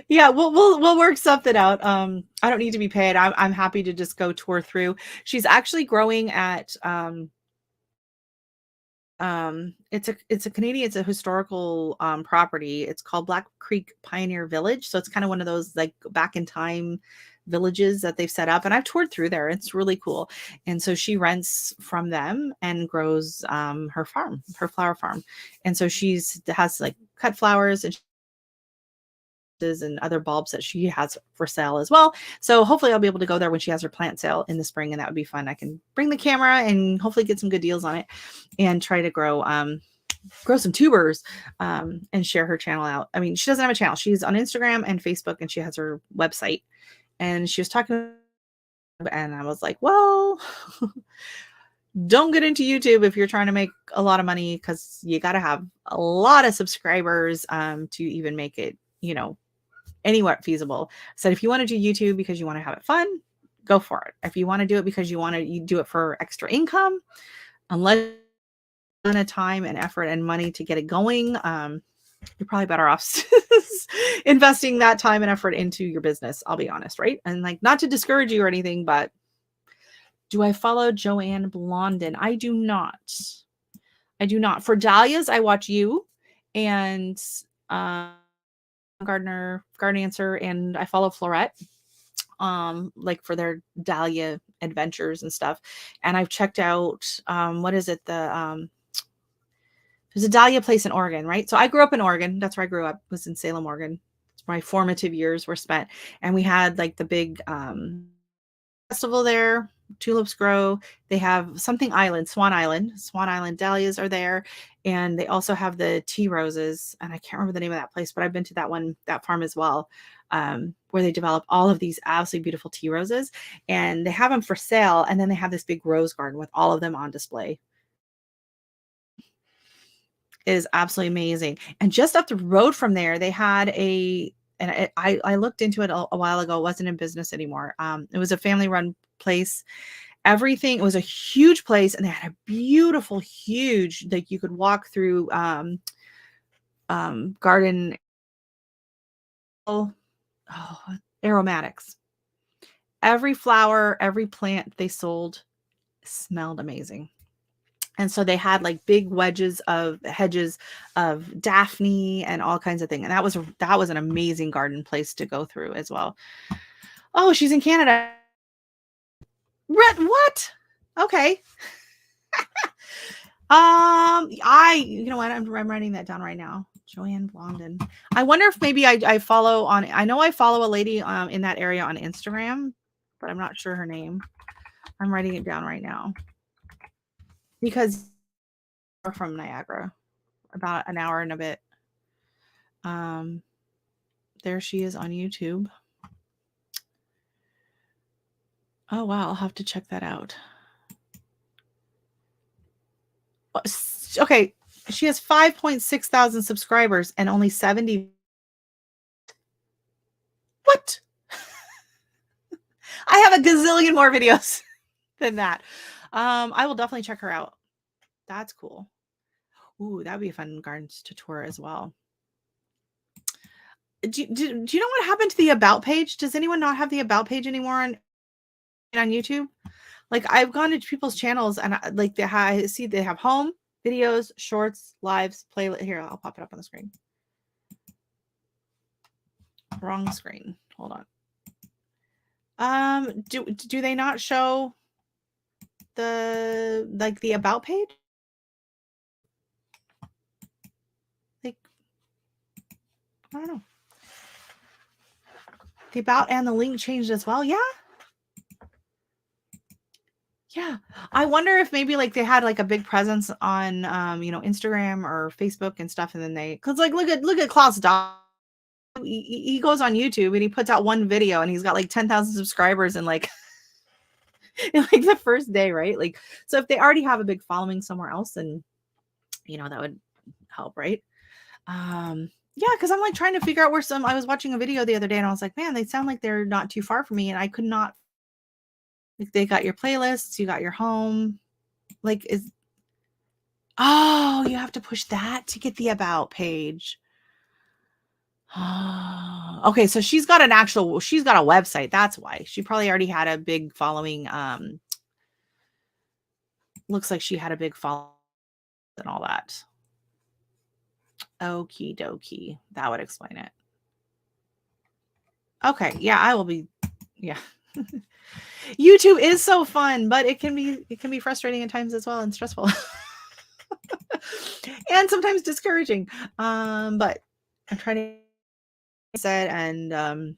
[SPEAKER 1] yeah, we'll work something out. I don't need to be paid. I'm happy to just go tour through. She's actually growing at it's a Canadian, it's a historical property. It's called Black Creek Pioneer Village. So it's kind of one of those like back in time villages that they've set up, and I've toured through there. It's really cool. And so she rents from them and grows her flower farm. And so has like cut flowers and other bulbs that she has for sale as well. So hopefully I'll be able to go there when she has her plant sale in the spring, and that would be fun. I can bring the camera and hopefully get some good deals on it and try to grow some tubers and share her channel out. I mean, she doesn't have a channel. She's on Instagram and Facebook, and she has her website. And she was talking, and I was like, well, don't get into YouTube if you're trying to make a lot of money, because you got to have a lot of subscribers to even make it, anywhat feasible. So if you want to do YouTube because you want to have it fun, go for it. If you want to do it because you do it for extra income, unless of time and effort and money to get it going, you're probably better off investing that time and effort into your business. I'll be honest, right? And like, not to discourage you or anything, but do I follow Joanne Blondin? I do not. For dahlias, I watch you and Garden Answer, and I follow Florette like for their dahlia adventures and stuff. And I've checked out what is it, there's a dahlia place in Oregon, right? So I grew up in Oregon. That's where I grew up, was in Salem, Oregon. My formative years were spent, and we had like the big festival there. Tulips grow. They have something island, Swan Island dahlias are there. And they also have the tea roses, and I can't remember the name of that place, but I've been to that farm as well, where they develop all of these absolutely beautiful tea roses, and they have them for sale. And then they have this big rose garden with all of them on display. It is absolutely amazing. And just up the road from there, they had I looked into it a while ago. It wasn't in business anymore. It was a family run place. It was a huge place, and they had a beautiful, huge, like you could walk through garden. Oh, aromatics. Every flower, every plant they sold smelled amazing. And so they had like big hedges of Daphne and all kinds of things. And that was an amazing garden place to go through as well. Oh, she's in Canada. What? Okay. You know what? I'm writing that down right now. Joanne Blondin. I wonder if maybe I follow I know I follow a lady in that area on Instagram, but I'm not sure her name. I'm writing it down right now because we're from Niagara, about an hour and a bit. There she is on YouTube. Oh wow, I'll have to check that out. Okay, she has 5.6 thousand subscribers and only 70 What? I have a gazillion more videos than that. I will definitely check her out. That's cool. Ooh, that'd be a fun garden to tour as well. Do you know what happened to the about page? Does anyone not have the about page anymore on YouTube? Like I've gone to people's channels and like I see they have home, videos, shorts, lives, playlist. Here, I'll pop it up on the screen. Wrong screen. Hold on. Do they not show the about page? Like, I don't know. The about and the link changed as well. Yeah. Yeah. I wonder if maybe like they had like a big presence on Instagram or Facebook and stuff, and then cause like look at Klaus Dog. He goes on YouTube and he puts out one video and he's got like 10,000 subscribers and like in like the first day, right? Like, so if they already have a big following somewhere else, then that would help, right? Yeah, because I'm like trying to figure out where I was watching a video the other day and I was like, man, they sound like they're not too far from me, and I could not. Like, they got your playlists, you got your home. Like, you have to push that to get the about page. Okay, so she's got a website. That's why. She probably already had a big following. Looks like she had a big following and all that. Okie dokie. That would explain it. Okay, yeah, yeah. YouTube is so fun, but it can be frustrating at times as well and stressful. And sometimes discouraging. But I'm trying to set and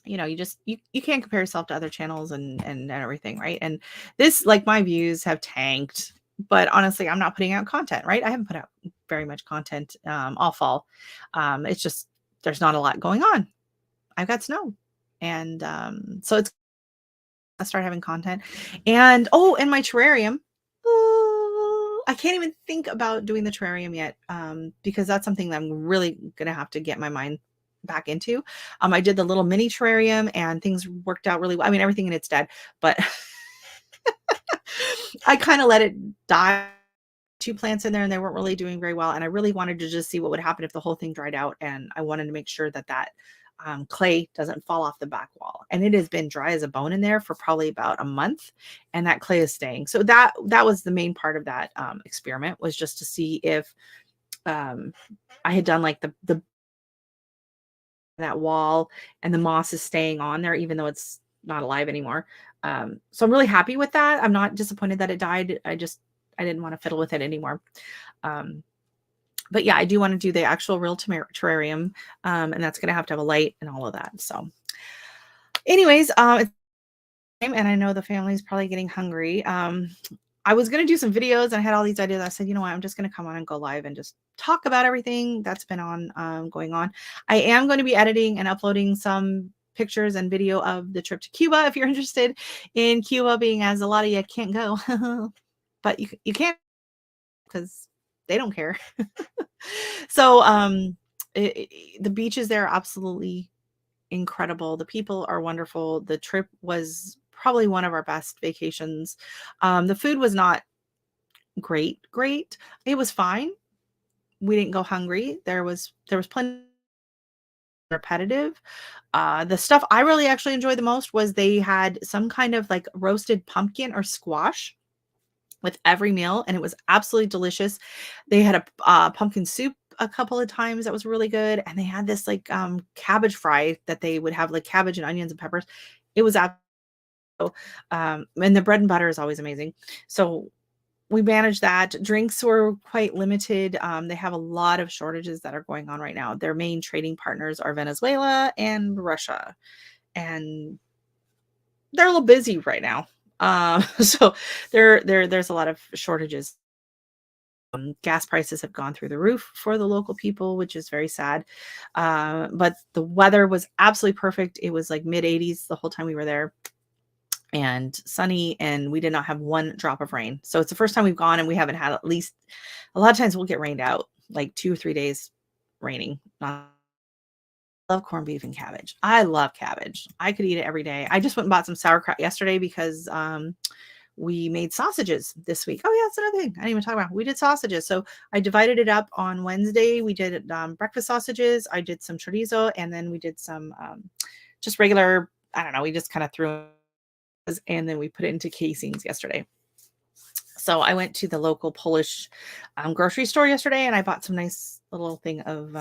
[SPEAKER 1] you can't compare yourself to other channels and everything, right? And this, like, my views have tanked, but honestly, I'm not putting out content, right? I haven't put out very much content all fall. It's just there's not a lot going on. I've got snow, and so I start having content, and my terrarium. I can't even think about doing the terrarium yet, because that's something that I'm really gonna have to get my mind back into. I did the little mini terrarium and things worked out really well. I mean, everything in it's dead, but I kind of let it die. 2 plants in there and they weren't really doing very well. And I really wanted to just see what would happen if the whole thing dried out. And I wanted to make sure that clay doesn't fall off the back wall. And it has been dry as a bone in there for probably about a month, and that clay is staying. So that was the main part of that experiment, was just to see if I had done like the that wall and the moss is staying on there, even though it's not alive anymore. So I'm really happy with that. I'm not disappointed that it died. I didn't want to fiddle with it anymore. But yeah, I do want to do the actual real terrarium, and that's going to have a light and all of that. So anyways, and I know the family's probably getting hungry. I was going to do some videos and I had all these ideas. I said, you know what, I'm just going to come on and go live and just talk about everything that's been going on. I am going to be editing and uploading some pictures and video of the trip to Cuba, if you're interested in Cuba, being as a lot of you can't go, but you can't, because they don't care. So the beaches there are absolutely incredible. The people are wonderful. The trip was probably one of our best vacations. The food was not great. It was fine. We didn't go hungry. There was plenty repetitive. The stuff I really actually enjoyed the most was they had some kind of like roasted pumpkin or squash with every meal, and it was absolutely delicious. They had a pumpkin soup a couple of times that was really good, and they had this like cabbage fry that they would have, like cabbage and onions and peppers. It was and the bread and butter is always amazing. So we managed that. Drinks were quite limited. They have a lot of shortages that are going on right now. Their main trading partners are Venezuela and Russia, and they're a little busy right now. So there's a lot of shortages. Gas prices have gone through the roof for the local people, which is very sad. But the weather was absolutely perfect. It was like mid 80s the whole time we were there, and sunny, and we did not have one drop of rain. So it's the first time we've gone and we haven't had, at least a lot of times we'll get rained out, like 2 or 3 days raining. Not love corned beef and cabbage. I love cabbage. I could eat it every day. I just went and bought some sauerkraut yesterday because we made sausages this week. Oh yeah, that's another thing I didn't even talk about. We did sausages. So I divided it up on Wednesday. We did breakfast sausages. I did some chorizo, and then we did some just regular, I don't know, we just kind of threw it, and then we put it into casings yesterday. So I went to the local Polish grocery store yesterday, and I bought some nice little thing of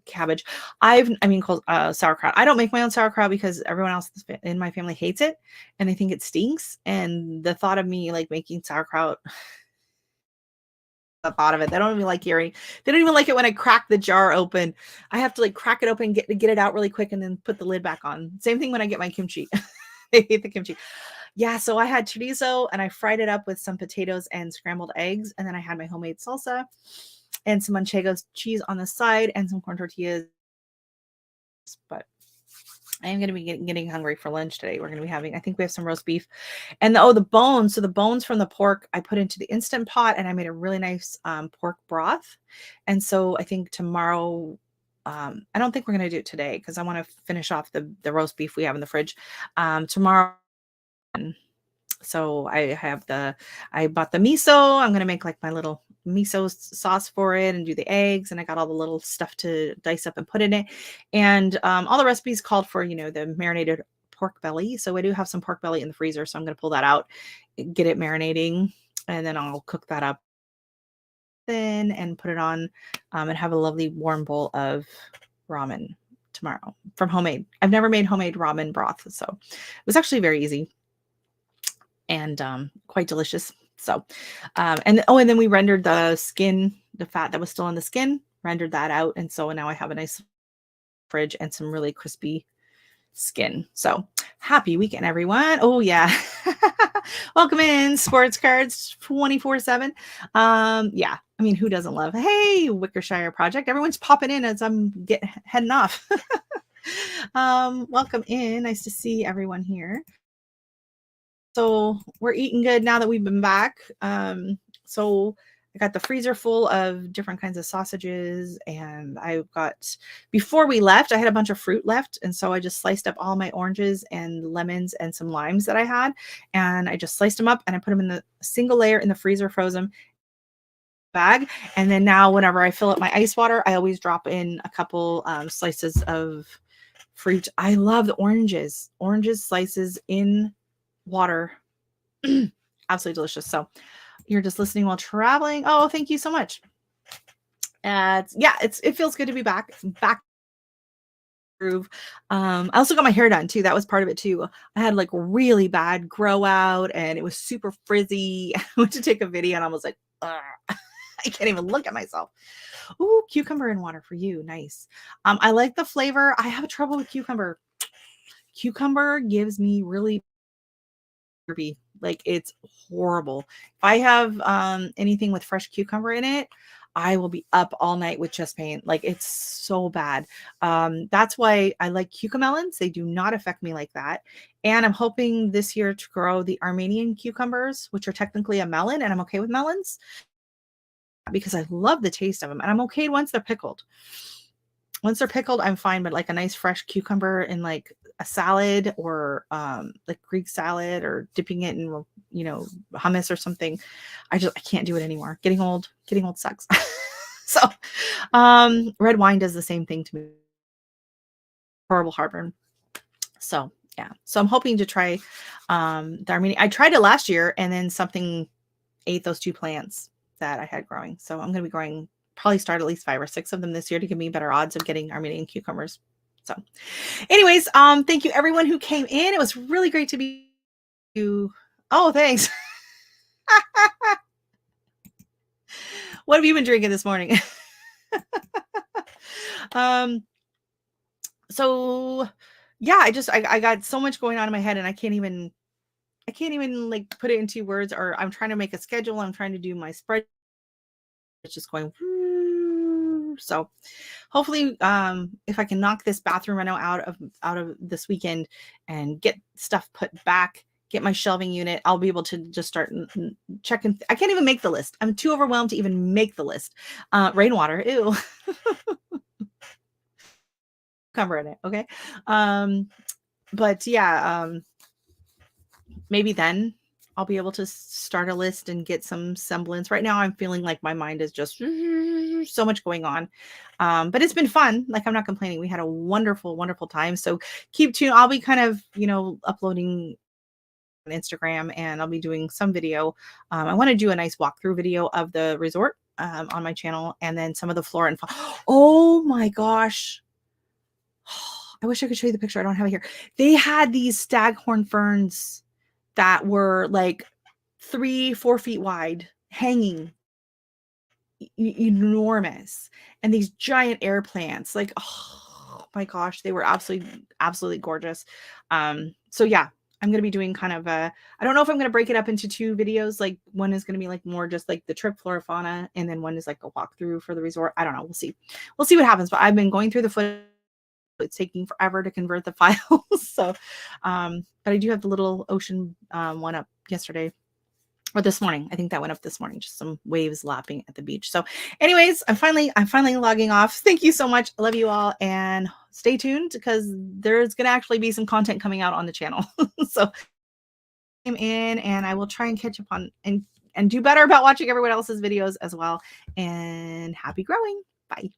[SPEAKER 1] cabbage. Called sauerkraut. I don't make my own sauerkraut because everyone else in my family hates it, and they think it stinks. And the thought of me like making sauerkraut, the thought of it, they don't even like hearing. They don't even like it when I crack the jar open. I have to like crack it open, get it out really quick, and then put the lid back on. Same thing when I get my kimchi. I hate the kimchi. Yeah, so I had chorizo and I fried it up with some potatoes and scrambled eggs. And then I had my homemade salsa and some manchego cheese on the side and some corn tortillas. But I am going to be getting hungry for lunch today. We're going to be having, I think we have some roast beef and the bones. So the bones from the pork I put into the Instant Pot, and I made a really nice pork broth. And so I think tomorrow, I don't think we're going to do it today because I want to finish off the roast beef we have in the fridge. Tomorrow, so I bought the miso. I'm going to make like my little miso sauce for it and do the eggs. And I got all the little stuff to dice up and put in it. And all the recipes called for, the marinated pork belly. So I do have some pork belly in the freezer. So I'm going to pull that out, get it marinating, and then I'll cook that up then and put it on and have a lovely warm bowl of ramen tomorrow from homemade. I've never made homemade ramen broth. So it was actually very easy and quite delicious. So, and then we rendered the skin, the fat that was still on the skin, rendered that out. And so now I have a nice fridge and some really crispy skin. So happy weekend, everyone. Oh yeah. Welcome in, Sports Cards 24/7. Yeah, I mean, who doesn't love, hey, Wickershire Project? Everyone's popping in as I'm heading off. Welcome in. Nice to see everyone here. So we're eating good now that we've been back. So I got the freezer full of different kinds of sausages, and before we left, I had a bunch of fruit left. And so I just sliced up all my oranges and lemons and some limes that I had. And I just sliced them up and I put them in the single layer in the freezer, froze them bag. And then now whenever I fill up my ice water, I always drop in a couple slices of fruit. I love the oranges slices in water. Absolutely delicious. So you're just listening while traveling. Oh, thank you so much. It feels good to be back groove. I also got my hair done too. That was part of it too. I had like really bad grow out and it was super frizzy. I went to take a video and I was like, I can't even look at myself. Ooh, cucumber in water for you. Nice. I like the flavor. I have trouble with cucumber. Cucumber gives me really like it's horrible. If I have anything with fresh cucumber in it, I will be up all night with chest pain. Like it's so bad. That's why I like cucamelons. They do not affect me like that. And I'm hoping this year to grow the Armenian cucumbers, which are technically a melon, and I'm okay with melons because I love the taste of them. And I'm okay once they're pickled. Once they're pickled, I'm fine, but like a nice fresh cucumber in like a salad or like Greek salad or dipping it in, hummus or something. I can't do it anymore. Getting old sucks. So red wine does the same thing to me. Horrible heartburn. So yeah. So I'm hoping to try the Armenian. I tried it last year and then something ate those two plants that I had growing. So I'm going to be probably start at least 5 or 6 of them this year to give me better odds of getting Armenian cucumbers. So anyways, thank you everyone who came in. It was really great to be you. Oh, thanks. What have you been drinking this morning? So yeah, I got so much going on in my head and I can't even like put it into words, or I'm trying to make a schedule. I'm trying to do my spread. It's just going. So hopefully if I can knock this bathroom reno out of this weekend and get stuff put back, get my shelving unit, I'll be able to just start checking. I can't even make the list. I'm too overwhelmed to even make the list. Rainwater, ew. cover in it. Okay. But yeah, maybe then I'll be able to start a list and get some semblance. Right now, I'm feeling like my mind is just so much going on. But it's been fun. Like, I'm not complaining. We had a wonderful, wonderful time. So keep tuned. I'll be kind of, uploading on Instagram, and I'll be doing some video. I want to do a nice walkthrough video of the resort on my channel, and then some of the flora and fauna. Oh my gosh. I wish I could show you the picture. I don't have it here. They had these staghorn ferns that were like 3-4 feet wide, hanging, enormous, and these giant air plants. Like, oh my gosh, they were absolutely gorgeous. So yeah, I'm going to be doing kind of I don't know if I'm going to break it up into 2 videos. Like, one is going to be like more just like the trip flora fauna, and then one is like a walkthrough for the resort. I don't know. We'll see what happens. But I've been going through the footage. It's taking forever to convert the files. So, but I do have the little ocean one up yesterday or this morning. I think that went up this morning, just some waves lapping at the beach. So anyways, I'm finally logging off. Thank you so much. I love you all, and stay tuned because there's going to actually be some content coming out on the channel. So I'm in, and I will try and catch up on and do better about watching everyone else's videos as well. And happy growing. Bye.